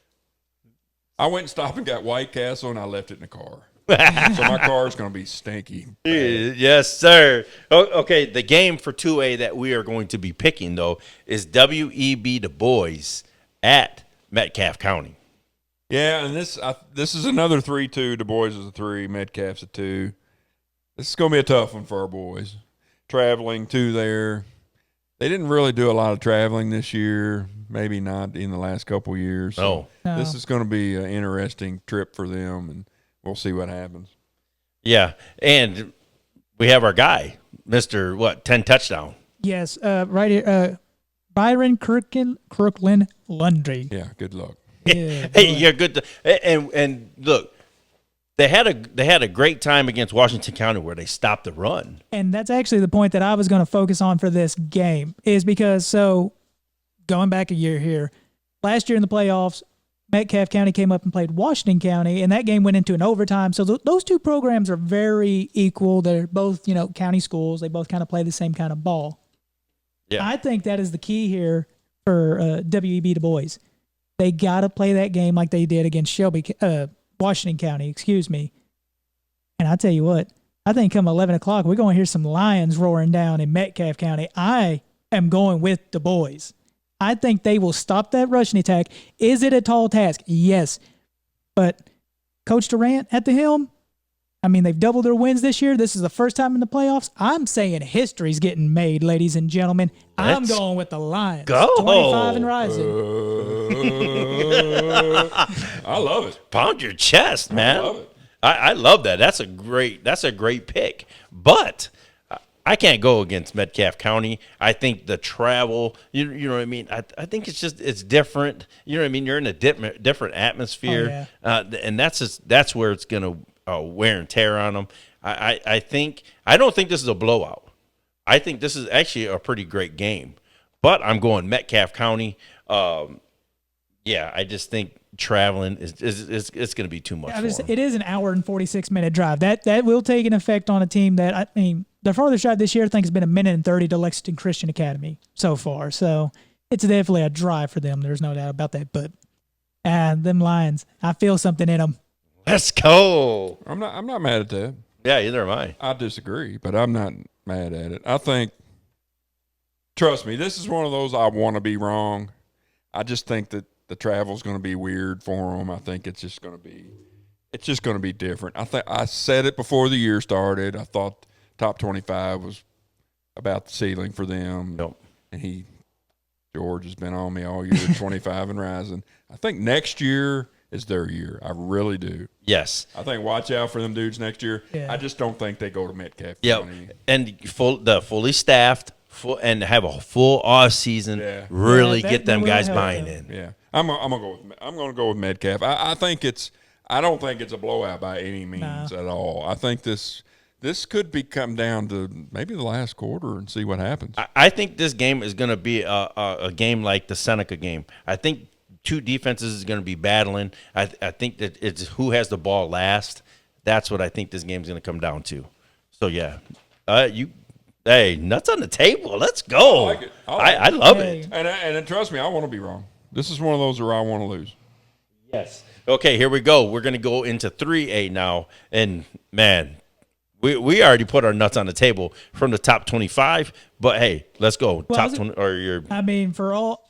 I went and stopped and got White Castle, and I left it in the car. So my car's going to be stinky. Yes, sir. Okay, the game for 2A that we are going to be picking, though, is WEB DuBois at Metcalfe County. Yeah, and this is another 3-2. DuBois is a 3, Metcalfe's a 2. This is going to be a tough one for our boys. Traveling to there. They didn't really do a lot of traveling this year, maybe not in the last couple years. So this is going to be an interesting trip for them, and we'll see what happens. Yeah, and we have our guy, Mr. 10 touchdown. Yes, right here, Byron Kirkland Lundry. Yeah, good luck. Yeah, Hey, you're good. And look, they had a great time against Washington County where they stopped the run. and that's actually the point that I was going to focus on for this game is because, so going back a year here, last year in the playoffs, Metcalfe County came up and played Washington County, and that game went into an overtime. So those two programs are very equal. They're both, county schools. They both kind of play the same kind of ball. Yeah. I think that is the key here for WEB DuBois. They got to play that game like they did against Washington County, And I tell you what, I think come 11 o'clock, we're going to hear some lions roaring down in Metcalfe County. I am going with DuBois. I think they will stop that rushing attack. Is it a tall task? Yes. But Coach Durant at the helm, they've doubled their wins this year. This is the first time in the playoffs. I'm saying history's getting made, ladies and gentlemen. I'm going with the Lions. Go. 25 and rising. I love it. Pound your chest, man. I love it. I love that. That's a great pick. But I can't go against Metcalfe County. I think the travel, you know what I mean? I think it's different. You know what I mean? You're in a different atmosphere. Oh, yeah. And that's where it's going to wear and tear on them. I don't think this is a blowout. I think this is actually a pretty great game. But I'm going Metcalfe County. I just think traveling is it's going to be too much for them. It is an hour and 46-minute drive. That will take an effect on a team that, their farthest drive this year I think has been 1:30 to Lexington Christian Academy so far. So it's definitely a drive for them. There's no doubt about that. But them Lions, I feel something in them. Let's go. I'm not mad at that. Yeah, either am I. I disagree, but I'm not mad at it. I think, trust me, this is one of those I want to be wrong. I just think that the travel's going to be weird for them. I think it's just going to be different. I said it before the year started. I thought top 25 was about the ceiling for them. Yep. And George has been on me all year, 25 and rising. I think next year is their year. I really do. Yes. I think watch out for them dudes next year. Yeah. I just don't think they go to Metcalfe Yeah, County. and fully staffed, and have a full off season. Yeah. Really Yeah, get them that will guys help buying them. in. Yeah, I'm gonna go with Metcalfe. I don't think it's a blowout by any means at all. I think this could come down to maybe the last quarter and see what happens. I think this game is going to be a game like the Seneca game. I think two defenses is going to be battling. I think that it's who has the ball last. That's what I think this game is going to come down to. So yeah, hey, nuts on the table. Let's go. I like it. I love it. And trust me, I want to be wrong. This is one of those where I want to lose. Yes. Okay, here we go. We're going to go into 3A now, and man, we already put our nuts on the table from the top 25. But hey, let's go. Top 20 or your. For all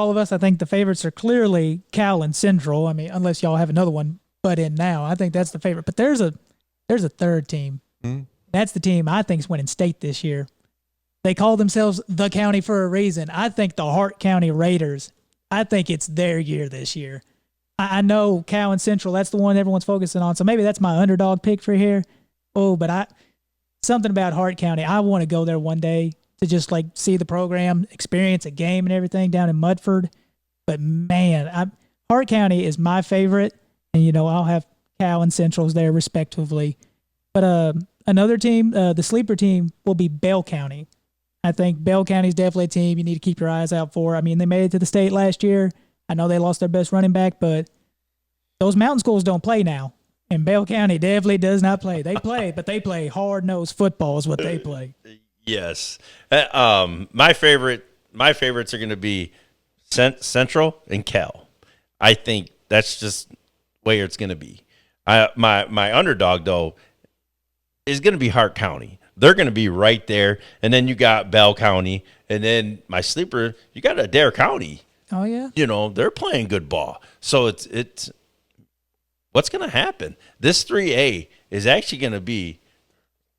of us, I think the favorites are clearly Cal and Central. Unless y'all have another one butt in now, I think that's the favorite. But there's a third team. Mm-hmm. That's the team I think is winning state this year. They call themselves the county for a reason. I think the Hart County Raiders. I think it's their year this year. I know Cal and Central. That's the one everyone's focusing on. So maybe that's my underdog pick for here. Oh, but something about Hart County. I want to go there one day to just see the program, experience a game and everything down in Mudford. But man, Hart County is my favorite, and I'll have Cal and Centrals there respectively. But another team, the sleeper team, will be Bell County. I think Bell County is definitely a team you need to keep your eyes out for. I mean, they made it to the state last year. I know they lost their best running back, but those mountain schools don't play now. And Bell County definitely does not play. They play, but they play hard-nosed football is what they play. Yes. My favorites are going to be Central and Cal. I think that's just where it's going to be. My underdog, though, is going to be Hart County. They're going to be right there. And then you got Bell County. And then my sleeper, you got Adair County. Oh, yeah? They're playing good ball. So it's what's going to happen? This 3A is actually going to be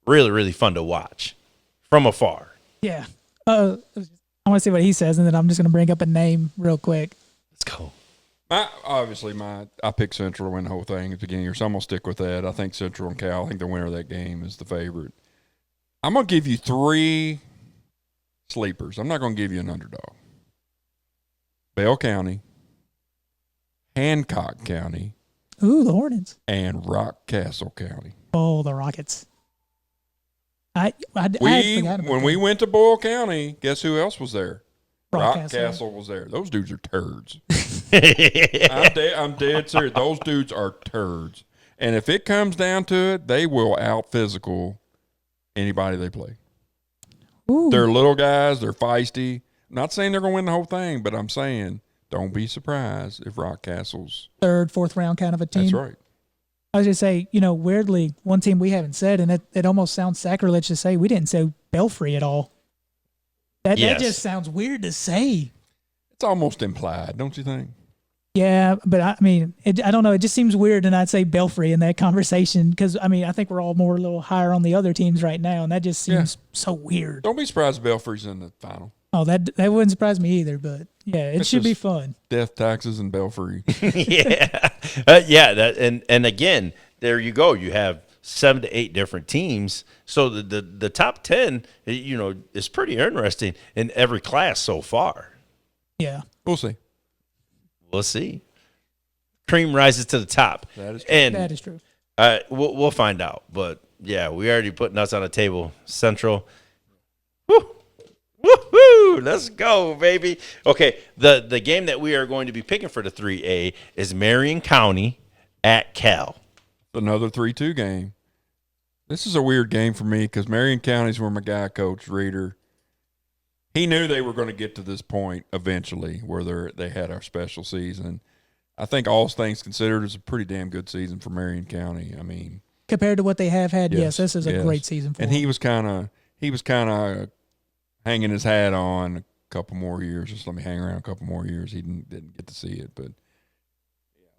really, really fun to watch from afar. Yeah. I want to see what he says, and then I'm just going to bring up a name real quick. Let's go. I picked Central to win the whole thing at the beginning, so I'm going to stick with that. I think Central and Cal, I think the winner of that game is the favorite. I'm going to give you 3 sleepers. I'm not going to give you an underdog. Bell County, Hancock County. Ooh, the Hornets. And Rockcastle County. Oh, the Rockets. I had forgotten about when we went to Boyle County, guess who else was there? Rockcastle. Rockcastle was there. Those dudes are turds. I'm dead serious. Those dudes are turds. And if it comes down to it, they will out physical anybody they play. Ooh. They're little guys. They're feisty. I'm not saying they're going to win the whole thing, but I'm saying don't be surprised if Rockcastle's 3rd, 4th round kind of a team. That's right. I was going to say, weirdly, one team we haven't said, and it almost sounds sacrilege to say, we didn't say Belfry at all. That just sounds weird to say. It's almost implied, don't you think? Yeah, but I don't know. It just seems weird to not say Belfry in that conversation because, I think we're all more a little higher on the other teams right now, and that just seems so weird. Don't be surprised if Belfry's in the final. Oh, that wouldn't surprise me either, but yeah, it should be fun. Death, taxes, and Belfry. Yeah. And again, there you go. You have 7 to 8 different teams. So the top 10, is pretty interesting in every class so far. Yeah. We'll see. We'll see. Cream rises to the top. That is true. And that is true. We'll find out. But, yeah, we already put nuts on the table. Central. Woo! Woo-hoo! Let's go, baby. Okay, the game that we are going to be picking for the 3A is Marion County at Cal. Another 3-2 game. This is a weird game for me because Marion County's where my guy coached, Reeder. He knew they were going to get to this point eventually where they had our special season. I think all things considered, it's a pretty damn good season for Marion County. Compared to what they have had, yes this is a great season for them. And he was kind of hanging his hat on a couple more years. Just let me hang around a couple more years. He didn't get to see it, but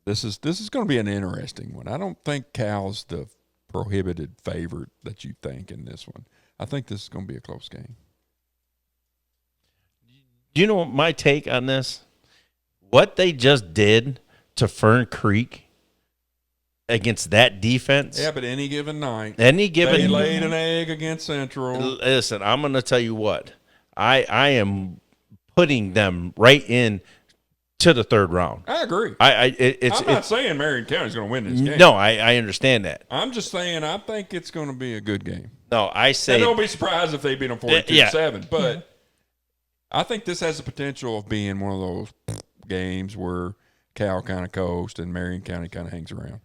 this is going to be an interesting one. I don't think Cal's the prohibited favorite that you think in this one. I think this is going to be a close game. Do you know my take on this? What they just did to Fern Creek against that defense. Yeah, but any given night. They laid an egg against Central. Listen, I'm going to tell you what. I am putting them right in to the 3rd round. I agree. I'm not saying Marion County's going to win this game. No, I understand that. I'm just saying I think it's going to be a good game. No, I say. And don't be surprised if they beat them 42-7. But I think this has the potential of being one of those games where Cal kind of coast and Marion County kind of hangs around.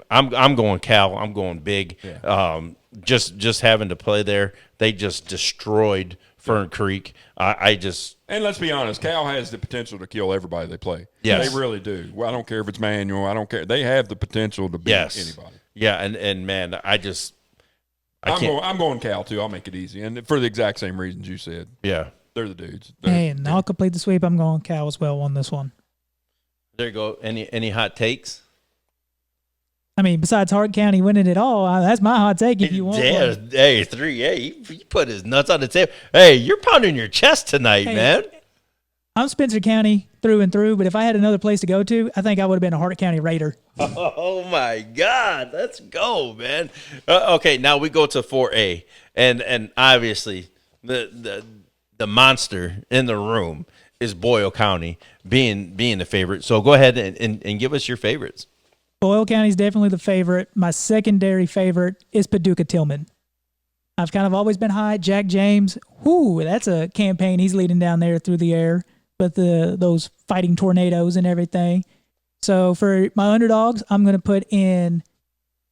I'm going Cal. I'm going big. Yeah. Just having to play there, they just destroyed Fern Creek. And let's be honest, Cal has the potential to kill everybody they play. Yes. They really do. Well, I don't care if it's manual. I don't care. They have the potential to beat anybody. Yeah, and man, I'm going Cal too. I'll make it easy, and for the exact same reasons you said. Yeah, they're the dudes. And I'll complete the sweep. I'm going Cal as well on this one. There you go. Any hot takes? Besides Hart County winning it all, that's my hot take if you want one. Hey, 3A, he put his nuts on the table. Hey, you're pounding your chest tonight, man. I'm Spencer County through and through, but if I had another place to go to, I think I would have been a Hart County Raider. Oh, my God. Let's go, man. Okay, now we go to 4A. And obviously, the monster in the room is Boyle County being the favorite. So go ahead and give us your favorites. Boyle County is definitely the favorite. My secondary favorite is Paducah Tillman. I've kind of always been high. Jack James, that's a campaign he's leading down there through the air with those fighting tornadoes and everything. So for my underdogs, I'm going to put in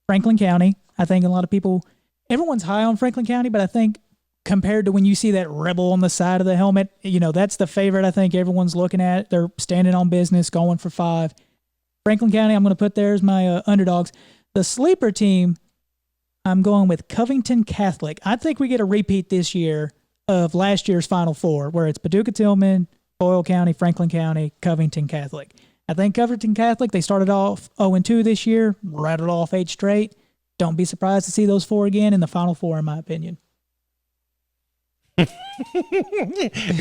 Franklin County. I think a lot of people, everyone's high on Franklin County, but I think compared to when you see that rebel on the side of the helmet, that's the favorite I think everyone's looking at. They're standing on business, going for 5. Franklin County, I'm going to put there as my underdogs. The sleeper team, I'm going with Covington Catholic. I think we get a repeat this year of last year's Final Four, where it's Paducah Tillman, Boyle County, Franklin County, Covington Catholic. I think Covington Catholic, they started off 0-2 this year, rattled off 8 straight. Don't be surprised to see those 4 again in the Final Four, in my opinion.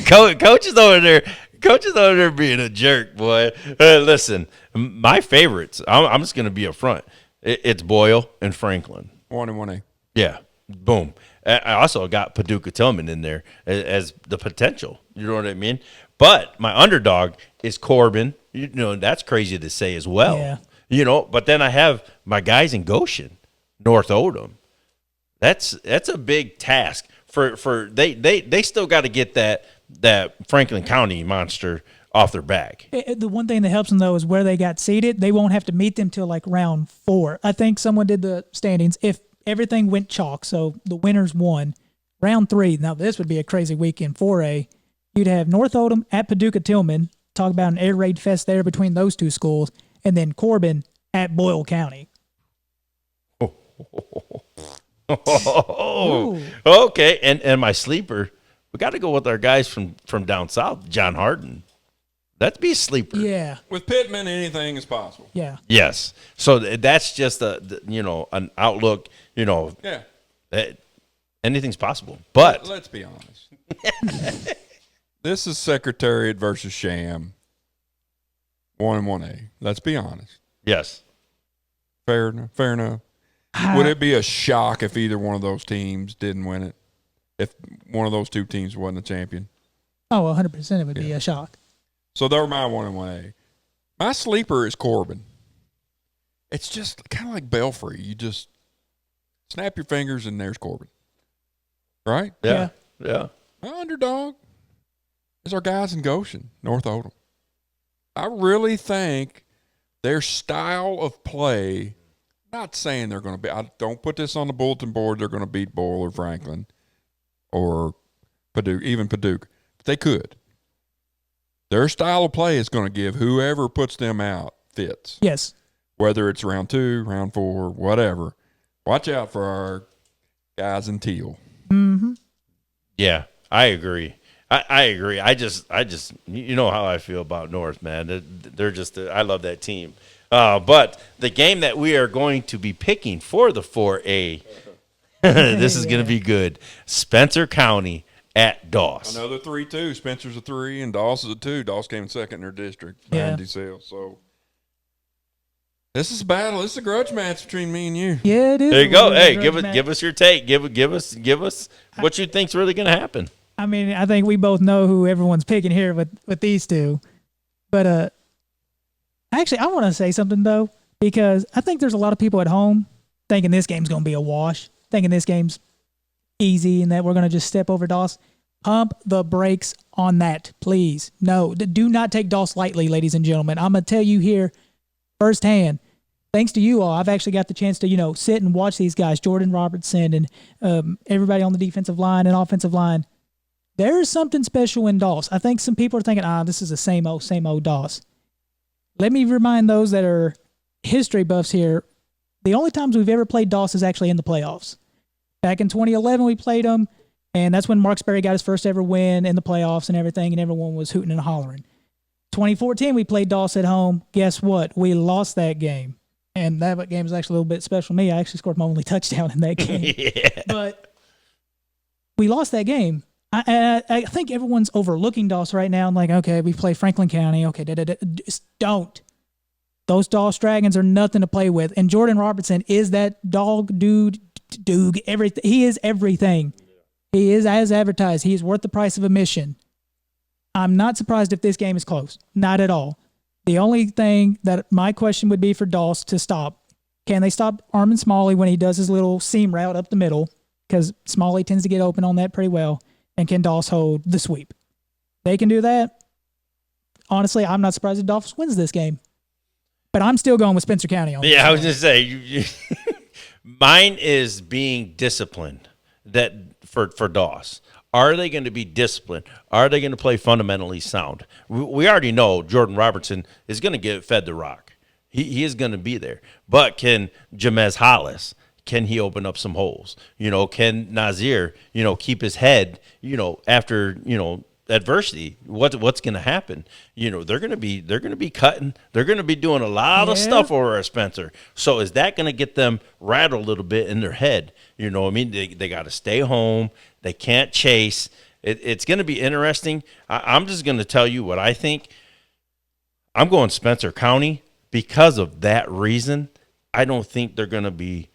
Coach is over there being a jerk, boy. Listen, my favorites, I'm just going to be upfront. It's Boyle and Franklin. 1-1A. Yeah, boom. I also got Paducah Tillman in there as the potential. You know what I mean? But my underdog is Corbin. That's crazy to say as well. Yeah. But then I have my guys in Goshen, North Oldham. That's a big task. For they still got to get that Franklin County monster off their back. The one thing that helps them though is where they got seated. They won't have to meet them till like round 4. I think someone did the standings. If everything went chalk, so the winners won, round 3. Now this would be a crazy weekend. 4A, you'd have North Oldham at Paducah Tillman. Talk about an air raid fest there between those 2 schools, and then Corbin at Boyle County. Oh, okay. And my sleeper, we got to go with our guys from down south, John Harden. That'd be a sleeper. Yeah. With Pittman, anything is possible. Yeah. Yes. So that's just an outlook. Yeah. That anything's possible. But let's be honest. This is Secretariat versus Sham. 1-1A. Let's be honest. yes, Fair enough. Would it be a shock if either one of those teams didn't win it? If one of those 2 teams wasn't a champion? Oh, 100% it would be a shock. So they're my 1-1A. My sleeper is Corbin. It's just kind of like Belfry. You just snap your fingers and there's Corbin. Right? yeah. My underdog is our guys in Goshen, North Oldham. I really think their style of play, not saying they're going to be, I don't put this on the bulletin board, they're going to beat Boyle or Franklin or Paducah, even Paducah. But they could. Their style of play is going to give whoever puts them out fits. Yes. Whether it's round 2, round 4, whatever. Watch out for our guys in teal. Mm-hmm. Yeah, I agree. I agree. I just, how I feel about North, man. They're just, I love that team. But the game that we are going to be picking for the 4A, this is going to be good. Spencer County at Doss. Another 3-2. Spencer's a 3 and Doss is a 2. Doss came second in their district. Yeah. So this is a battle. This is a grudge match between me and you. Yeah, it is. There you go. Hey, give us your take. Give us what you think's really going to happen. I mean, I think we both know who everyone's picking here with these 2. But actually, I want to say something, though, because I think there's a lot of people at home thinking this game's going to be a wash, thinking this game's easy and that we're going to just step over Doss. Pump the brakes on that, please. No, do not take Doss lightly, ladies and gentlemen. I'm going to tell you here firsthand, thanks to you all, I've actually got the chance to, sit and watch these guys, Jordan Robertson and everybody on the defensive line and offensive line. There is something special in Doss. I think some people are thinking, this is the same old Doss. Let me remind those that are history buffs here, the only times we've ever played Doss is actually in the playoffs. Back in 2011, we played them, and that's when Mark Sperry got his first ever win in the playoffs and everything, and everyone was hooting and hollering. 2014, we played Doss at home. Guess what? We lost that game, and that game was actually a little bit special to me. I actually scored my only touchdown in that game. Yeah. But we lost that game. I think everyone's overlooking Doss right now and like, okay, we play Franklin County. Okay, just don't. Those Doss Dragons are nothing to play with. And Jordan Robertson is that dude, everything. He is everything. He is as advertised. He is worth the price of admission. I'm not surprised if this game is close. Not at all. The only thing that my question would be for Doss to stop, can they stop Armin Smalley when he does his little seam route up the middle? Because Smalley tends to get open on that pretty well. And can Doss hold the sweep? They can do that. Honestly, I'm not surprised if Dolphins wins this game. But I'm still going with Spencer County on this. Yeah, I was going to say, mine is being disciplined that for Doss. Are they going to be disciplined? Are they going to play fundamentally sound? We already know Jordan Robertson is going to get fed the rock. He is going to be there. But can Jamez Hollis, can he open up some holes? Can Nazir, keep his head, after, adversity? What's going to happen? They're going to be cutting. They're going to be doing a lot of stuff over at Spencer. So is that going to get them rattled a little bit in their head? They got to stay home. They can't chase. It's going to be interesting. I'm just going to tell you what I think. I'm going Spencer County because of that reason. I don't think they're going to be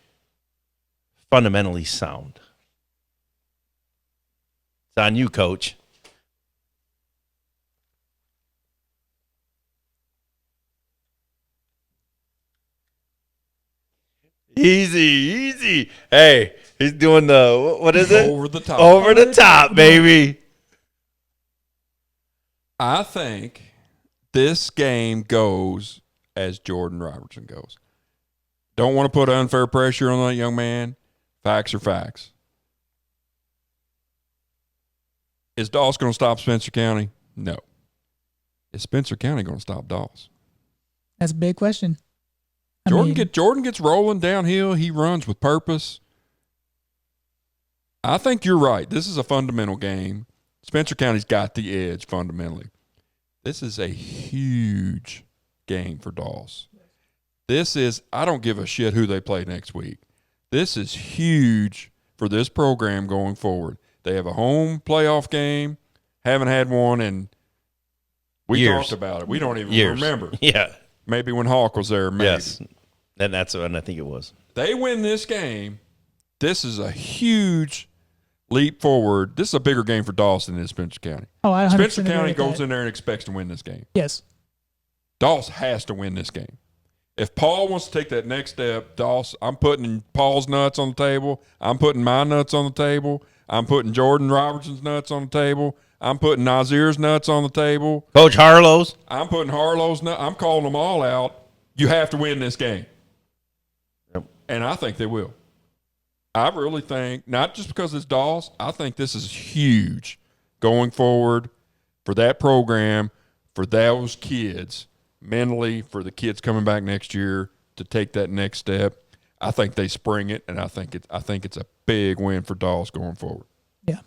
fundamentally sound. It's on you, Coach. Easy. Hey, he's doing what is it? Over the top. Over the top, baby. I think this game goes as Jordan Robertson goes. Don't want to put unfair pressure on that young man. Facts are facts. Is Doss going to stop Spencer County? No. Is Spencer County going to stop Doss? That's a big question. Jordan gets rolling downhill. He runs with purpose. I think you're right. This is a fundamental game. Spencer County's got the edge fundamentally. This is a huge game for Doss. I don't give a shit who they play next week. This is huge for this program going forward. They have a home playoff game. Haven't had one in we talked about it. We don't even remember. Yeah. Maybe when Hawk was there, maybe. Yes. And that's what I think it was. They win this game. This is a huge leap forward. This is a bigger game for Dawson than Spencer County. Oh, I Spencer County goes in there and expects to win this game. Yes. Dawson has to win this game. If Paul wants to take that next step, Dawson, I'm putting Paul's nuts on the table. I'm putting my nuts on the table. I'm putting Jordan Robertson's nuts on the table. I'm putting Nazir's nuts on the table. Coach Harlow's. I'm putting Harlow's nuts. I'm calling them all out. You have to win this game. Yep. And I think they will. I really think, not just because it's Dawes, I think this is huge going forward for that program, for those kids, mentally, for the kids coming back next year to take that next step. I think they spring it, and I think it's a big win for Dawes going forward. Yeah.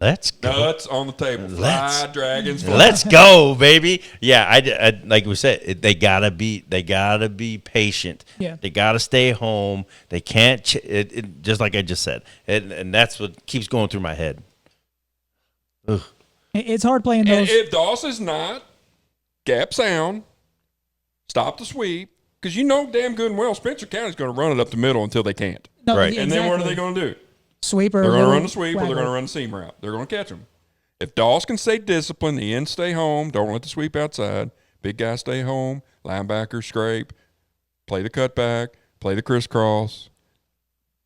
Let's go. Nuts on the table. Fly, dragons, fly. Let's go, baby. Yeah, I like we said, they gotta be patient. Yeah. They gotta stay home. They can't. Just like I just said, and that's what keeps going through my head. Ugh. It's hard playing And those. if Dawes is not gap sound, stop the sweep, because you know damn good and well Spencer County's going to run it up the middle until they can't. No, Right. And then what are they going to do? Sweeper. They're going to run the sweep or they're going to run the seam route. They're going to catch them. If Dawes can stay disciplined, the ends stay home, don't let the sweep outside, big guys stay home, linebacker scrape, play the cutback, play the crisscross.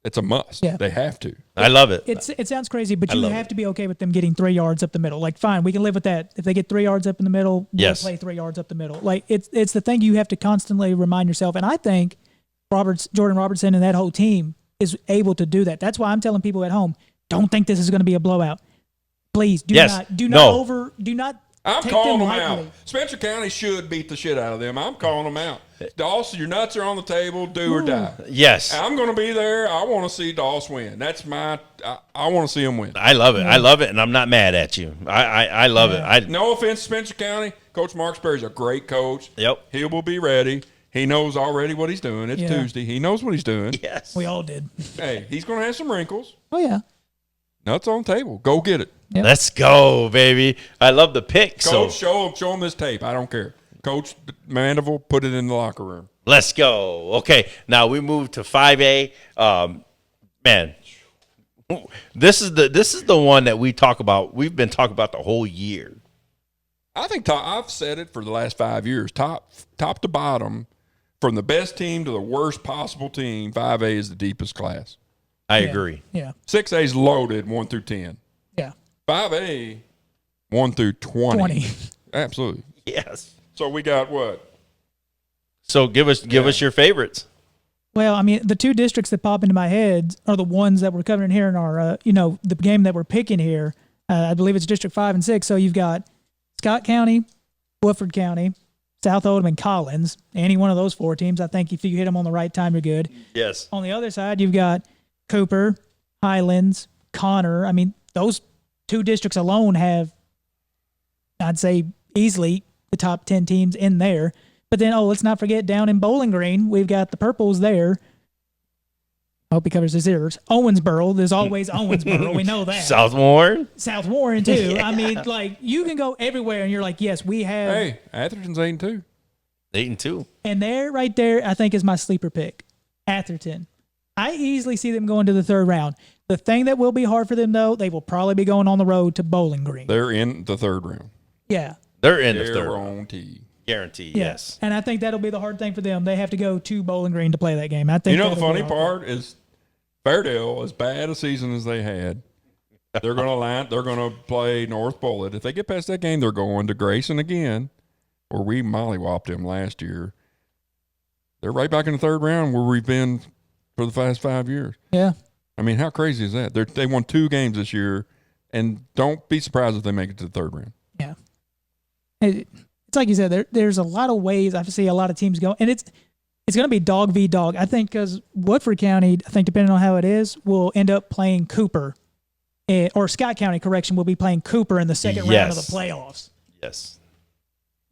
It's a must. Yeah. They have to. I love it. It sounds crazy, but I you love have it. to be okay with them getting 3 yards up the middle. Like, fine, we can live with that. If they get 3 yards up in the middle, we'll Yes. play 3 yards up the middle. Like, it's the thing you have to constantly remind yourself. And I think Jordan Robertson and that whole team is able to do that. That's why I'm telling people at home, don't think this is going to be a blowout. Please do Yes. not do not I'm take calling them them out. lightly. Spencer County should beat the shit out of them. I'm calling them out. Dawes, your nuts are on the table, do or die. Yes. I'm going to be there. I want to see Dawes win. That's my I want to see him win. I love it. I love it, and I'm not mad at you. I love it. No offense, Spencer County. Coach Mark Sperry's a great coach. Yep. He will be ready. He knows already what he's doing. It's Yeah. Tuesday. He knows what he's doing. Yes. We all did. Hey, he's going to have some wrinkles. Oh, yeah. Nuts on the table. Go get it. Yep. Let's go, baby. I love the pick. Coach, So show him this tape. I don't care. Coach Mandeville, put it in the locker room. let's go. Okay, now we move to 5A. Man, this is the one that we talk about. We've been talking about the whole year. I think I've said it for the last 5 years. Top to bottom, from the best team to the worst possible team, 5A is the deepest class. I agree. Yeah. 6A is loaded 1 through 10. Yeah. 5A 1 through 20. Absolutely. Yes. So we got what? So give us your favorites. Well, I mean, the two districts that pop into my head are the ones that we're covering here in our, the game that we're picking here. I believe it's District 5 and 6. So you've got Scott County, Woodford County, South Oldham, and Collins. Any one of those 4 teams, I think if you hit them on the right time, you're good. Yes. On the other side, you've got Cooper, Highlands, Connor. I mean, those 2 districts alone have, I'd say, easily the top 10 teams in there. But then, let's not forget down in Bowling Green, we've got the Purples there. I hope he covers his ears. Owensboro. There's always Owensboro. We know that. South Warren, too. Yeah. I mean, like, you can go everywhere, and you're like, yes, we have. Hey, Atherton's 8-2. 8-2. And there, right there, I think is my sleeper pick. Atherton. I easily see them going to the 3rd round. The thing that will be hard for them, though, they will probably be going on the road to Bowling Green. They're in the 3rd round. Yeah. They're in the 3rd. Guaranteed. Guaranteed, Yeah. yes. And I think that'll be the hard thing for them. They have to go to Bowling Green to play that game. I think. The funny part is Fairdale, as bad a season as they had, they're going to play North Bullitt. If they get past that game, they're going to Grayson again, where we mollywopped them last year. They're right back in the 3rd round where we've been for the past 5 years. Yeah. I mean, how crazy is that? They won 2 games this year, and don't be surprised if they make it to the 3rd round. Yeah. It's like you said, there's a lot of ways I see a lot of teams go, and it's going to be dog v dog. I think because Woodford County, I think depending on how it is, will end up playing Cooper, or Scott County, will be playing Cooper in the 2nd round of the playoffs. Yes.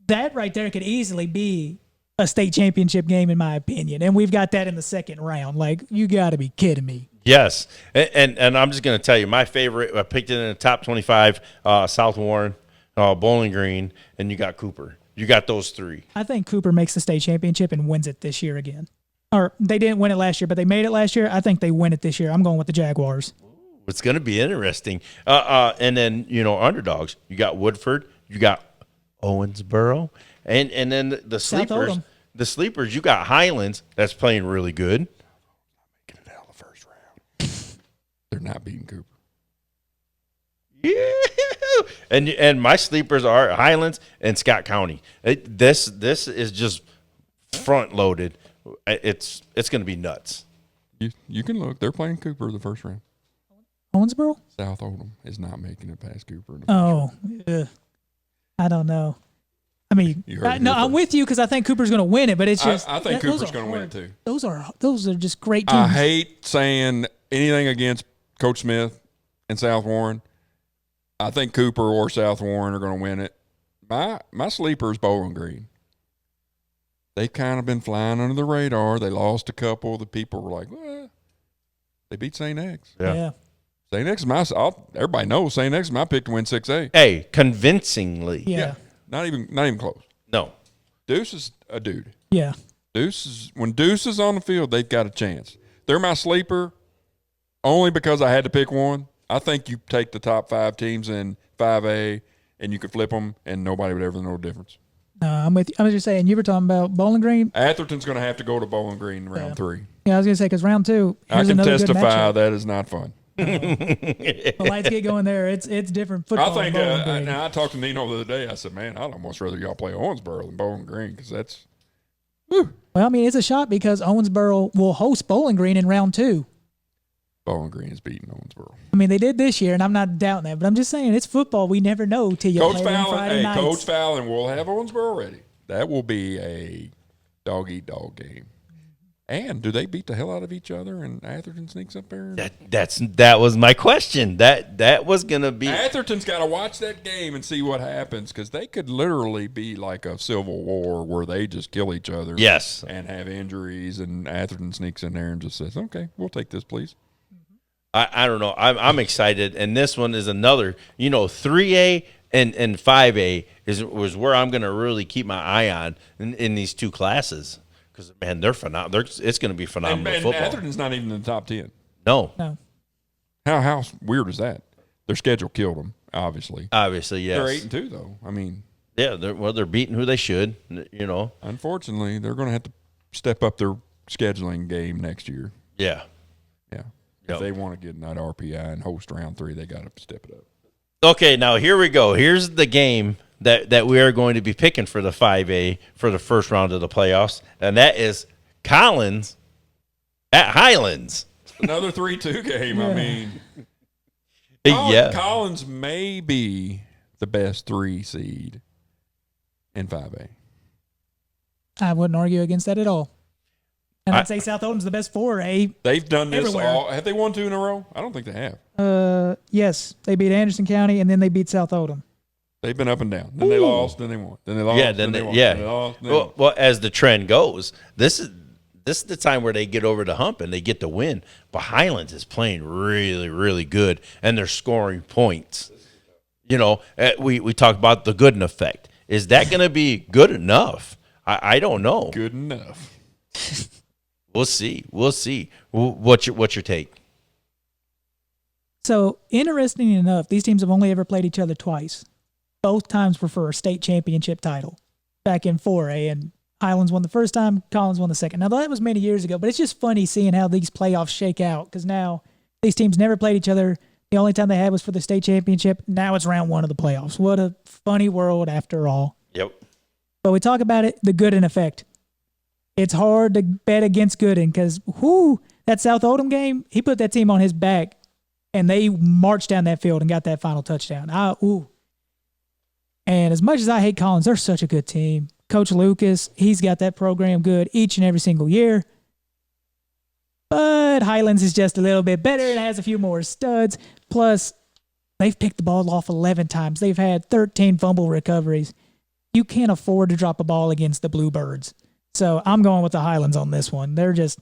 That right there could easily be a state championship game, in my opinion, and we've got that in the 2nd round. Like, you got to be kidding me. Yes, and I'm just going to tell you, my favorite, I picked it in the top 25, South Warren, Bowling Green, and you got Cooper. You got those 3. I think Cooper makes the state championship and wins it this year again. Or they didn't win it last year, but they made it last year. I think they win it this year. I'm going with the Jaguars. It's going to be interesting. And then, underdogs. You got Woodford. You got Owensboro. And then the sleepers. Oldham. The sleepers, you got Highlands. That's playing really good. Making it out of the 1st round. They're not beating Cooper. Yeah. And my sleepers are Highlands and Scott County. This is just front loaded. It's going to be nuts. You can look. They're playing Cooper the 1st round. Owensboro? South Oldham is not making it past Cooper. In the 1st round. I don't know. I mean, I'm with you because I think Cooper's going to win it, but it's just I think Cooper's going to win it too. Those are just great teams. I hate saying anything against Coach Smith and South Warren. I think Cooper or South Warren are going to win it. My sleeper is Bowling Green. They've kind of been flying under the radar. They lost a couple. The people were like, well, they beat St. X. Yeah. St. X is everybody knows St. X is my pick to win 6A. Hey, convincingly. Yeah. Not even close. No. Deuce is a dude. Yeah. When Deuce is on the field, they've got a chance. They're my sleeper only because I had to pick one. I think you take the top 5 teams in 5A and you could flip them and nobody would ever know the difference. I'm with you. I was just saying, you were talking about Bowling Green. Atherton's going to have to go to Bowling Green round 3. Yeah, I was going to say, because round 2, I can testify that is not fun. The lights get going there. It's different football. I think, I talked to Nino the other day. I said, man, I'd almost rather y'all play Owensboro than Bowling Green because that's whew. Well, I mean, it's a shot because Owensboro will host Bowling Green in round 2. Bowling Green is beating Owensboro. I mean, they did this year, and I'm not doubting that, but I'm just saying it's football. We never know till you play on Friday nights. Coach Fallon will have Owensboro ready. That will be a dog-eat-dog game. And do they beat the hell out of each other and Atherton sneaks up there? That was my question. That was going to be. Atherton's got to watch that game and see what happens because they could literally be like a civil war where they just kill each other. Yes. And have injuries, and Atherton sneaks in there and just says, okay, we'll take this, please. I don't know. I'm excited, and this one is another. 3A and 5A was where I'm going to really keep my eye on in these 2 classes because man, they're phenomenal. It's going to be phenomenal and football. Atherton's not even in the top 10. No. How weird is that? Their schedule killed them. Obviously, yes. They're 8-2 though. I mean, Yeah, they're beating who they should. Unfortunately, they're going to have to step up their scheduling game next year. Yeah. Yeah. Yep. If they want to get in that RPI and host round 3, they got to step it up. Okay, now here we go. Here's the game that we are going to be picking for the 5A for the first round of the playoffs, and that is Collins at Highlands. Another 3-2 game. I mean, Collins may be the best 3 seed in 5A. I wouldn't argue against that at all. And I'd say South Oldham's the best 4A. They've done this everywhere. all. Have they won 2 in a row? I don't think they have. Yes, they beat Anderson County and then they beat South Oldham. They've been up and down. Then they lost, then they won. Then they lost, then they won. Yeah. Then they lost, then they won. Well, as the trend goes, this is the time where they get over the hump and they get the win. But Highlands is playing really, really good, and they're scoring points. We talked about the Gooden effect. Is that going to be good enough? I don't know. Good enough. We'll see. What's your take? So, interesting enough, these teams have only ever played each other twice. Both times were for a state championship title back in 4A, and Highlands won the first time, Collins won the second. Now, that was many years ago, but it's just funny seeing how these playoffs shake out because now these teams never played each other. The only time they had was for the state championship. Now it's round 1 of the playoffs. What a funny world after all. Yep. But we talk about it, the Gooden effect. It's hard to bet against Gooden because, that South Oldham game, he put that team on his back, and they marched down that field and got that final touchdown. And as much as I hate Collins, they're such a good team. Coach Lucas, he's got that program good each and every single year. But Highlands is just a little bit better and has a few more studs. Plus, they've picked the ball off 11 times. They've had 13 fumble recoveries. You can't afford to drop a ball against the Bluebirds. So I'm going with the Highlands on this one. They're just,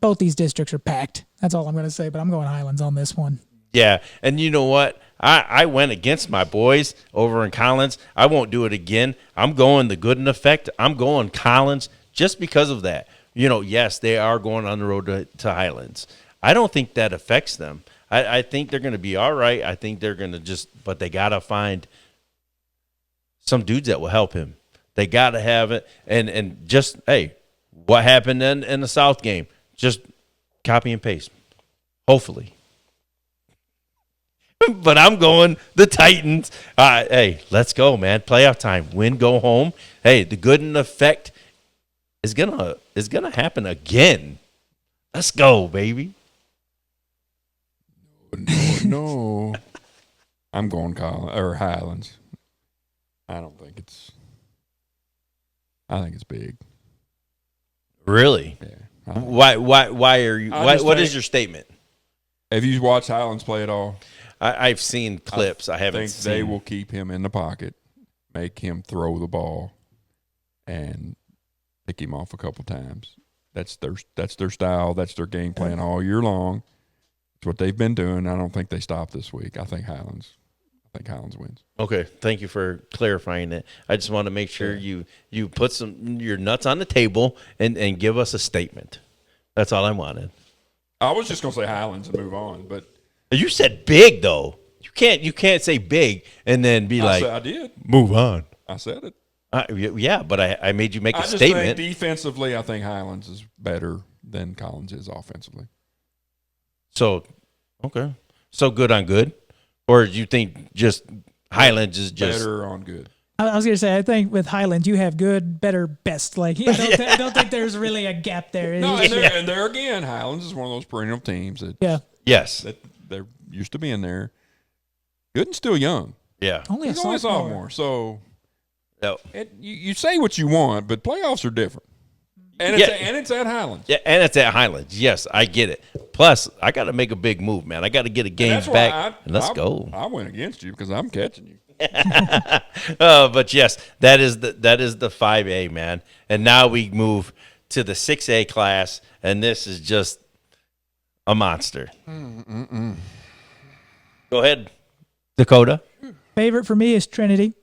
both these districts are packed. That's all I'm going to say, but I'm going Highlands on this one. Yeah, and you know what? I went against my boys over in Collins. I won't do it again. I'm going the Gooden effect. I'm going Collins just because of that. Yes, they are going on the road to Highlands. I don't think that affects them. I think they're going to be all right. I think they're going to but they got to find some dudes that will help him. They got to have it. And just, hey, what happened in the South game? Just copy and paste, hopefully. But I'm going the Titans. Hey, let's go, man. Playoff time. Win, go home. Hey, the Gooden effect is gonna happen again. Let's go, baby. No. I'm going Highlands. I think it's big. Really? Yeah. Why are you? What is your statement? Have you watched Highlands play at all? I've seen clips. I haven't seen. They will keep him in the pocket, make him throw the ball, and pick him off a couple times. That's their style. That's their game plan all year long. It's what they've been doing. I don't think they stop this week. I think Highlands wins. Okay, thank you for clarifying that. I just want to make sure you put your nuts on the table and give us a statement. That's all I wanted. I was just gonna say Highlands and move on, but you said big though. You can't say big and then be I did move on. I said it. Yeah, but I made you make a statement. statement. Think defensively, I think Highlands is better than Collins is offensively. So, okay. So good on good? Or do you think just Highlands is just better on good? I was going to say, I think with Highlands, you have good, better, best. I don't think there's really a gap there. No, and there again, Highlands is one of those perennial teams that yes, that they're used to being there. Good and still young. Yeah. Only a sophomore. So no. You say what you want, but playoffs are different. And it's at Highlands. Yeah, and it's at Highlands. Yes, I get it. Plus, I got to make a big move, man. I got to get a game back. Let's go. I went against you because I'm catching you. But yes, that is the 5A, man. And now we move to the 6A class, and this is just a monster. Go ahead, Dakota. Favorite for me is Trinity.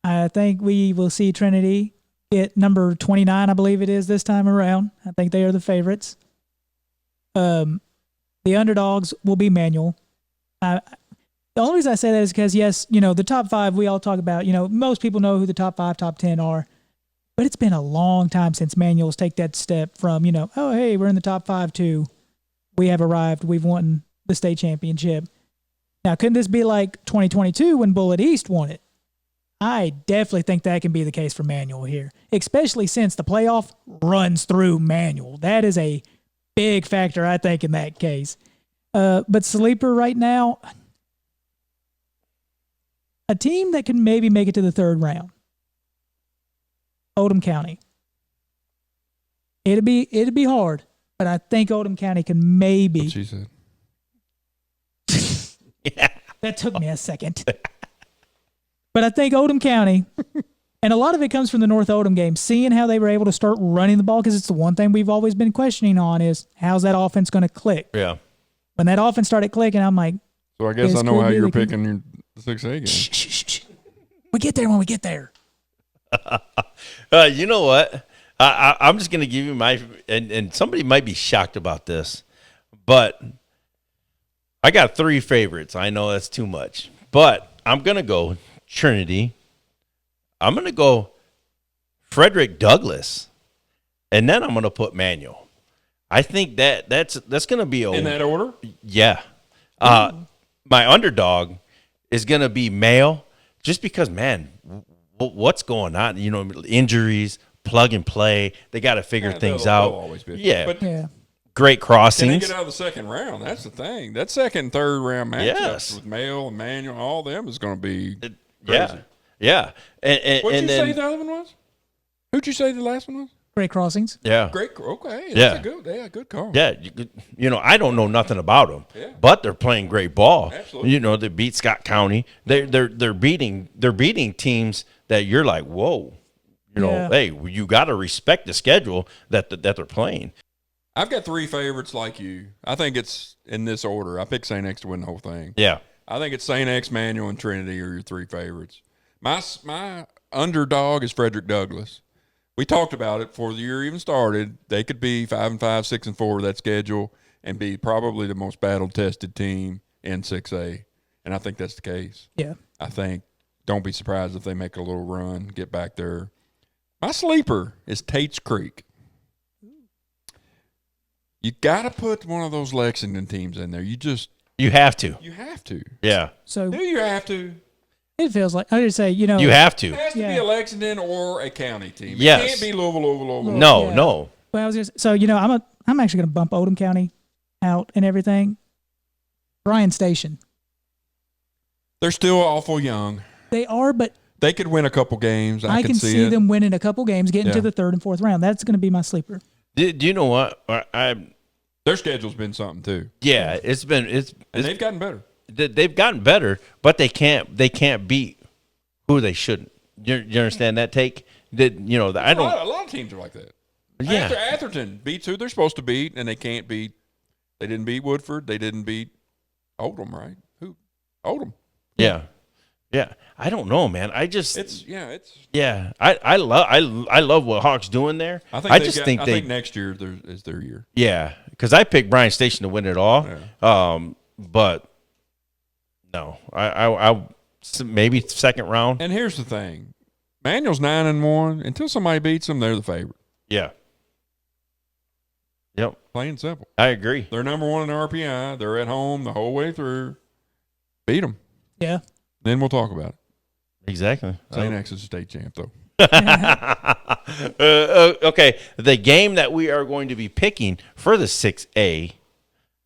I think we will see Trinity get number 29, I believe it is this time around. I think they are the favorites. The underdogs will be Manual. The only reason I say that is because, yes, the top 5 we all talk about, most people know who the top 5, top 10 are. But it's been a long time since Manuals take that step from, oh, hey, we're in the top 5 to we have arrived, we've won the state championship. Now, couldn't this be like 2022 when Bullitt East won it? I definitely think that can be the case for Manual here, especially since the playoff runs through Manual. That is a big factor, I think, in that case. But sleeper right now, a team that can maybe make it to the 3rd round, Oldham County. It'd be hard, but I think Oldham County can maybe. What she said. Yeah. That took me a second. But I think Oldham County, and a lot of it comes from the North Oldham game, seeing how they were able to start running the ball, because it's the one thing we've always been questioning on is how's that offense going to click? Yeah. When that offense started clicking, I'm like, so I guess I know how you're picking your 6A game. Shh. We get there when we get there. You know what? I'm just going to give you my and somebody might be shocked about this, but I got 3 favorites. I know that's too much, but I'm going to go Trinity. I'm going to go Frederick Douglass, and then I'm going to put Manual. I think that's going to be in that order. Yeah. My underdog is going to be Mayo, just because, man, what's going on? Injuries, plug and play. They got to figure things out. Always be. Yeah. But great crossings. Can they get out of the second round? That's the thing. That second, third round matchups with Mayo and Manual, all them is going to be crazy. Yeah. What'd you say the other one was? Who'd you say the last one was? Great crossings. Yeah. Great. Okay. That's a good call. Yeah. I don't know nothing about them, but they're playing great ball. Absolutely. They beat Scott County. They're beating teams that you're like, whoa. Hey, you got to respect the schedule that they're playing. I've got 3 favorites like you. I think it's in this order. I picked St. X to win the whole thing. Yeah. I think it's St. X, Manual, and Trinity are your 3 favorites. My underdog is Frederick Douglass. We talked about it before the year even started. They could be 5-5, 6-4 that schedule and be probably the most battle-tested team in 6A. And I think that's the case. Yeah. I think don't be surprised if they make a little run, get back there. My sleeper is Tate's Creek. You got to put one of those Lexington teams in there. You have to. You have to. Yeah. So do you have to? It feels like I just say, you have to. It has to be a Lexington or a county team. Yes. It can't be Louisville. No. Well, I was just I'm actually going to bump Oldham County out and everything. Bryan Station. They're still awful young. They are, but they could win a couple games. I can see it. them winning a couple games, getting to the 3rd and 4th round. That's going to be my sleeper. Do you know what? Their schedule's been something too. Yeah, and they've gotten better. They've gotten better, but they can't beat who they shouldn't. You understand that take? A lot of teams are like that. Yeah. Atherton beats who they're supposed to beat, and they can't beat. They didn't beat Woodford. They didn't beat Oldham, right? Who? Oldham. Yeah. I don't know, man. I love what Hawks doing there. I think next year is their year. Yeah, because I picked Bryan Station to win it all. Yeah. But no, I maybe 2nd round. And here's the thing: Manual's 9-1. Until somebody beats them, they're the favorite. Yeah. Yep. Plain and simple. I agree. They're number 1 in RPI. They're at home the whole way through. Beat them. Yeah. Then we'll talk about it. Exactly. St. X is a state champ, though. Okay. The game that we are going to be picking for the 6A,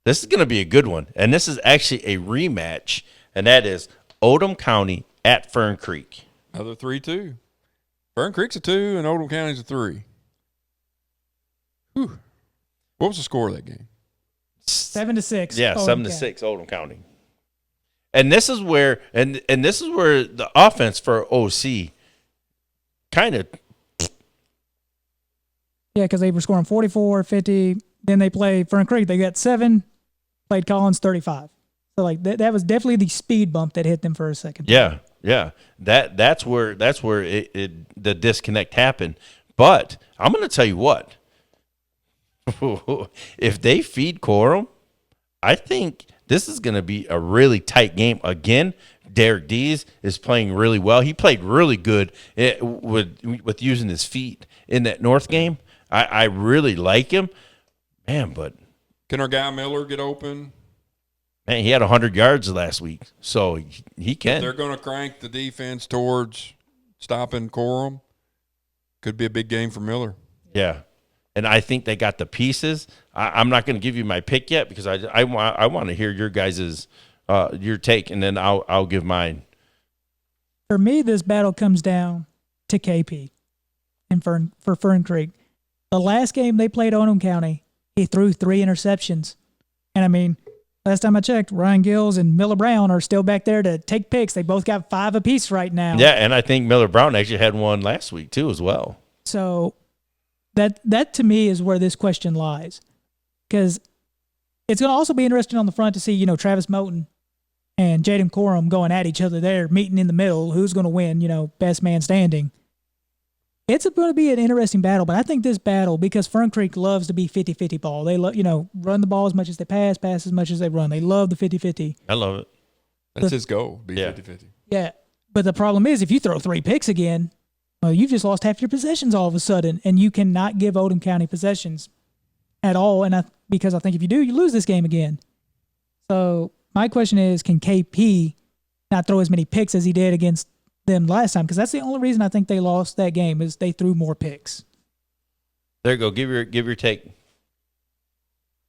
this is going to be a good one. And this is actually a rematch, and that is Oldham County at Fern Creek. Another 3-2. Fern Creek's a 2, and Oldham County's a 3. Whew. What was the score of that game? 7-6. Yeah, 7-6 Oldham County. And this is where the offense for OC kind of. Yeah, because they were scoring 44, 50. Then they played Fern Creek. They got 7. Played Collins 35. So that was definitely the speed bump that hit them for a second. Yeah. That's where the disconnect happened. But I'm going to tell you what. If they feed Coram, I think this is going to be a really tight game. Again, Derek Dees is playing really well. He played really good with using his feet in that North game. I really like him. Man, but can our guy Miller get open? Man, he had 100 yards last week, so he can. They're going to crank the defense towards stopping Corum. Could be a big game for Miller. Yeah, and I think they got the pieces. I'm not going to give you my pick yet because I want to hear your guys's your take, and then I'll give mine. For me, this battle comes down to KP and for Fern Creek. The last game they played Oldham County, he threw 3 interceptions, and I mean, last time I checked, Ryan Gills and Miller Brown are still back there to take picks. They both got 5 apiece right now. Yeah, and I think Miller Brown actually had one last week too as well. So that to me is where this question lies, because it's going to also be interesting on the front to see, Travis Moten and Jaden Corum going at each other there, meeting in the middle. Who's going to win, best man standing. It's going to be an interesting battle, but I think this battle, because Fern Creek loves to be 50-50 ball. They love, run the ball as much as they pass as much as they run. They love the 50-50. I love it. That's his goal, be 50-50. Yeah, but the problem is if you throw 3 picks again, well, you've just lost half your possessions all of a sudden, and you cannot give Oldham County possessions at all, because I think if you do, you lose this game again. So my question is, can KP not throw as many picks as he did against them last time? Because that's the only reason I think they lost that game is they threw more picks. There you go. Give your take.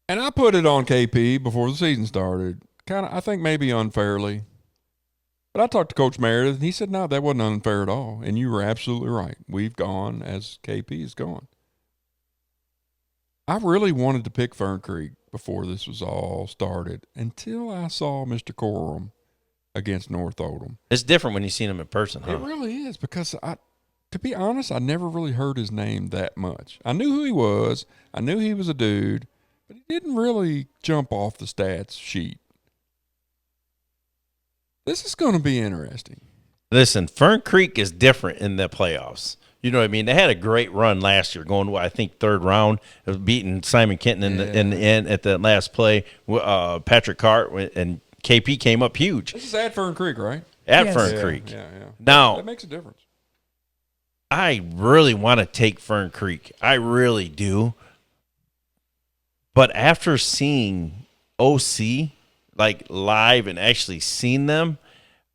And I put it on KP before the season started. Kind of, I think maybe unfairly. But I talked to Coach Meredith, and he said, no, that wasn't unfair at all. And you were absolutely right. We've gone as KP is gone. I really wanted to pick Fern Creek before this was all started until I saw Mr. Corum against North Oldham. It's different when you see him in person, huh? It really is, because to be honest, I never really heard his name that much. I knew who he was. I knew he was a dude, but he didn't really jump off the stats sheet. This is going to be interesting. Listen, Fern Creek is different in the playoffs. You know what I mean? They had a great run last year, going to, I think, 3rd round, beating Simon Kenton in the end at the last play. Patrick Cart and KP came up huge. This is at Fern Creek, right? At Fern Creek. Yeah. Now, that makes a difference. I really want to take Fern Creek. I really do. But after seeing OC live and actually seen them,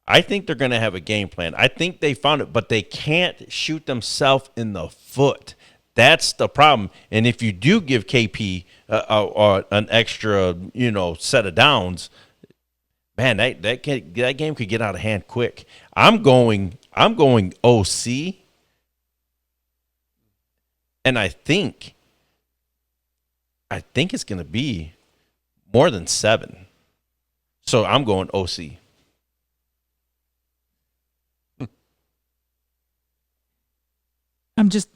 I think they're going to have a game plan. I think they found it, but they can't shoot themselves in the foot. That's the problem. And if you do give KP an extra, set of downs, man, that game could get out of hand quick. I'm going OC, and I think it's going to be more than 7. So I'm going OC.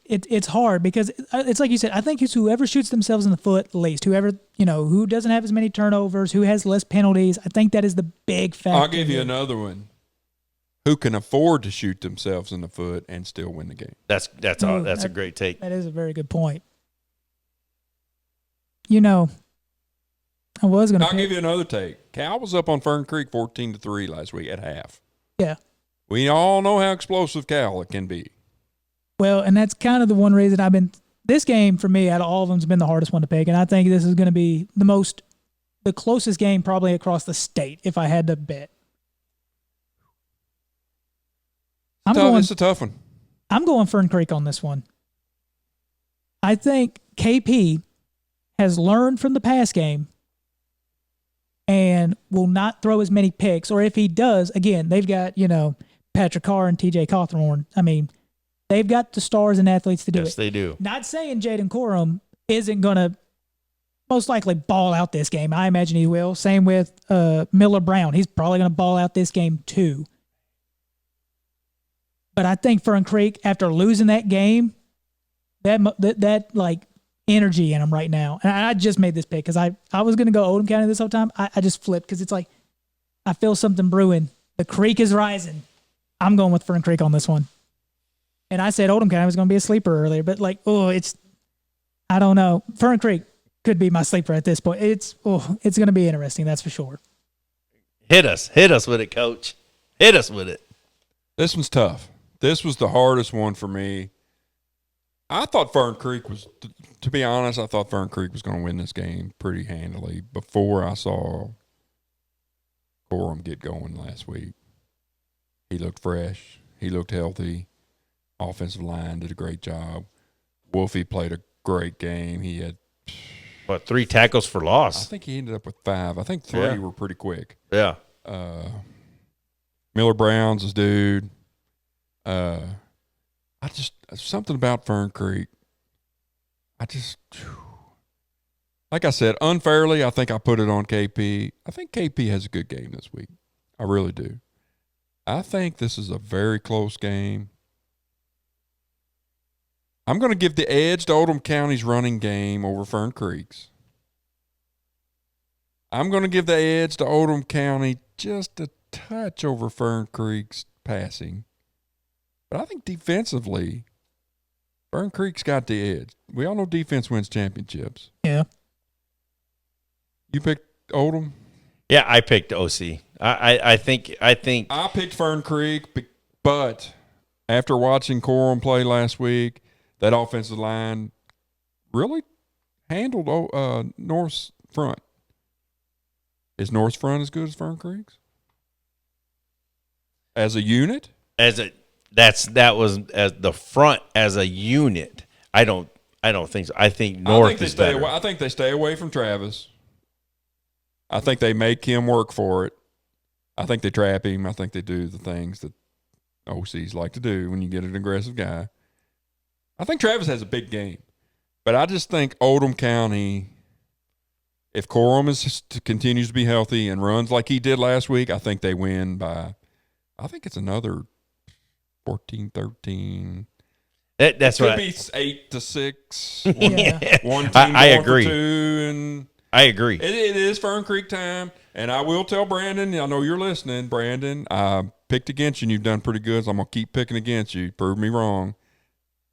It's hard because it's like you said, I think it's whoever shoots themselves in the foot least, whoever, who doesn't have as many turnovers, who has less penalties. I think that is the big factor. I'll give you another one. Who can afford to shoot themselves in the foot and still win the game? That's a great take. That is a very good point. I was going to. I'll give you another take. Cal was up on Fern Creek 14-3 last week at half. Yeah. We all know how explosive Cal can be. Well, and that's kind of the one reason this game for me out of all of them has been the hardest one to pick, and I think this is going to be the closest game probably across the state if I had to bet. It's a tough one. I'm going Fern Creek on this one. I think KP has learned from the past game and will not throw as many picks, or if he does, again, they've got, Patrick Carr and TJ Cawthorn. I mean, they've got the stars and athletes to do it. Yes, they do. Not saying Jaden Corum isn't going to most likely ball out this game. I imagine he will. Same with Miller Brown. He's probably going to ball out this game too. But I think Fern Creek, after losing that game, that energy in them right now. And I just made this pick because I was going to go Oldham County this whole time. I just flipped because it's like I feel something brewing. The creek is rising. I'm going with Fern Creek on this one. And I said Oldham County was going to be a sleeper earlier, but I don't know. Fern Creek could be my sleeper at this point. It's going to be interesting, that's for sure. Hit us with it, Coach. Hit us with it. This one's tough. This was the hardest one for me. I thought Fern Creek was, to be honest, I thought Fern Creek was going to win this game pretty handily before I saw Coram get going last week. He looked fresh. He looked healthy. Offensive line did a great job. Wolfie played a great game. He had 3 tackles for loss? I think he ended up with 5. I think 3 were pretty quick. Yeah. Miller Brown's his dude. Something about Fern Creek. Like I said, unfairly, I think I put it on KP. I think KP has a good game this week. I really do. I think this is a very close game. I'm going to give the edge to Oldham County's running game over Fern Creek's. I'm going to give the edge to Oldham County just a touch over Fern Creek's passing. But I think defensively, Fern Creek's got the edge. We all know defense wins championships. Yeah. You picked Oldham? Yeah, I picked OC. I think I picked Fern Creek, but after watching Coram play last week, that offensive line really handled North's front. Is North's front as good as Fern Creek's? As a unit? That was as the front as a unit. I don't think so. I think North is better. I think they stay away from Travis. I think they make him work for it. I think they trap him. I think they do the things that OCs like to do when you get an aggressive guy. I think Travis has a big game. But I just think Oldham County, if Coram continues to be healthy and runs like he did last week, I think they win by, I think it's another 14-13. That's what what be 8-6. One team I agree. 2, and I agree. It is Fern Creek time, and I will tell Brandon. I know you're listening, Brandon. I picked against you, and you've done pretty good. So I'm gonna keep picking against you. Prove me wrong.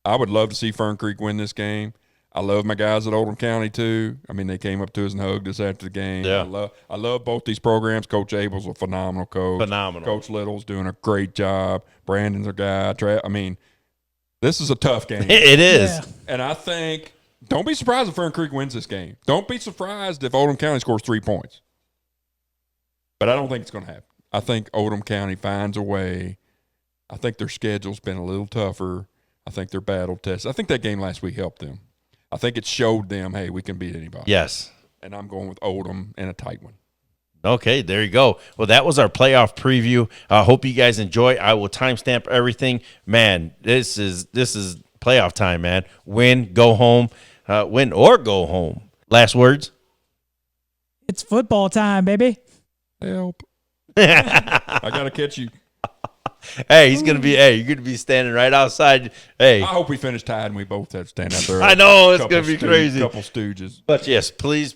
I would love to see Fern Creek win this game. I love my guys at Oldham County too. I mean, they came up to us and hugged us after the game. Yeah. I love both these programs. Coach Abel's a phenomenal coach. Phenomenal. Coach Little's doing a great job. Brandon's a guy. I mean, this is a tough game. It is. Yeah. And I think, don't be surprised if Fern Creek wins this game. Don't be surprised if Oldham County scores 3 points. But I don't think it's going to happen. I think Oldham County finds a way. I think their schedule's been a little tougher. I think their battle test. I think that game last week helped them. I think it showed them, hey, we can beat anybody. Yes. And I'm going with Oldham and a tight one. Okay, there you go. Well, that was our playoff preview. I hope you guys enjoy. I will timestamp everything. Man, this is playoff time, man. Win, go home. Win or go home. Last words? It's football time, baby. Help. I got to catch you. Hey, you're gonna be standing right outside. Hey, I hope we finish tied and we both have to stand out there. I know it's gonna be crazy. Couple stooges. But yes, please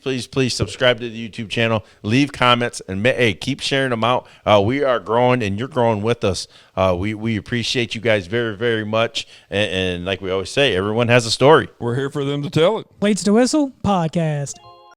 subscribe to the YouTube channel. Leave comments and hey, keep sharing them out. We are growing and you're growing with us. We appreciate you guys very, very much. And like we always say, everyone has a story. We're here for them to tell it. Waits to Whistle podcast.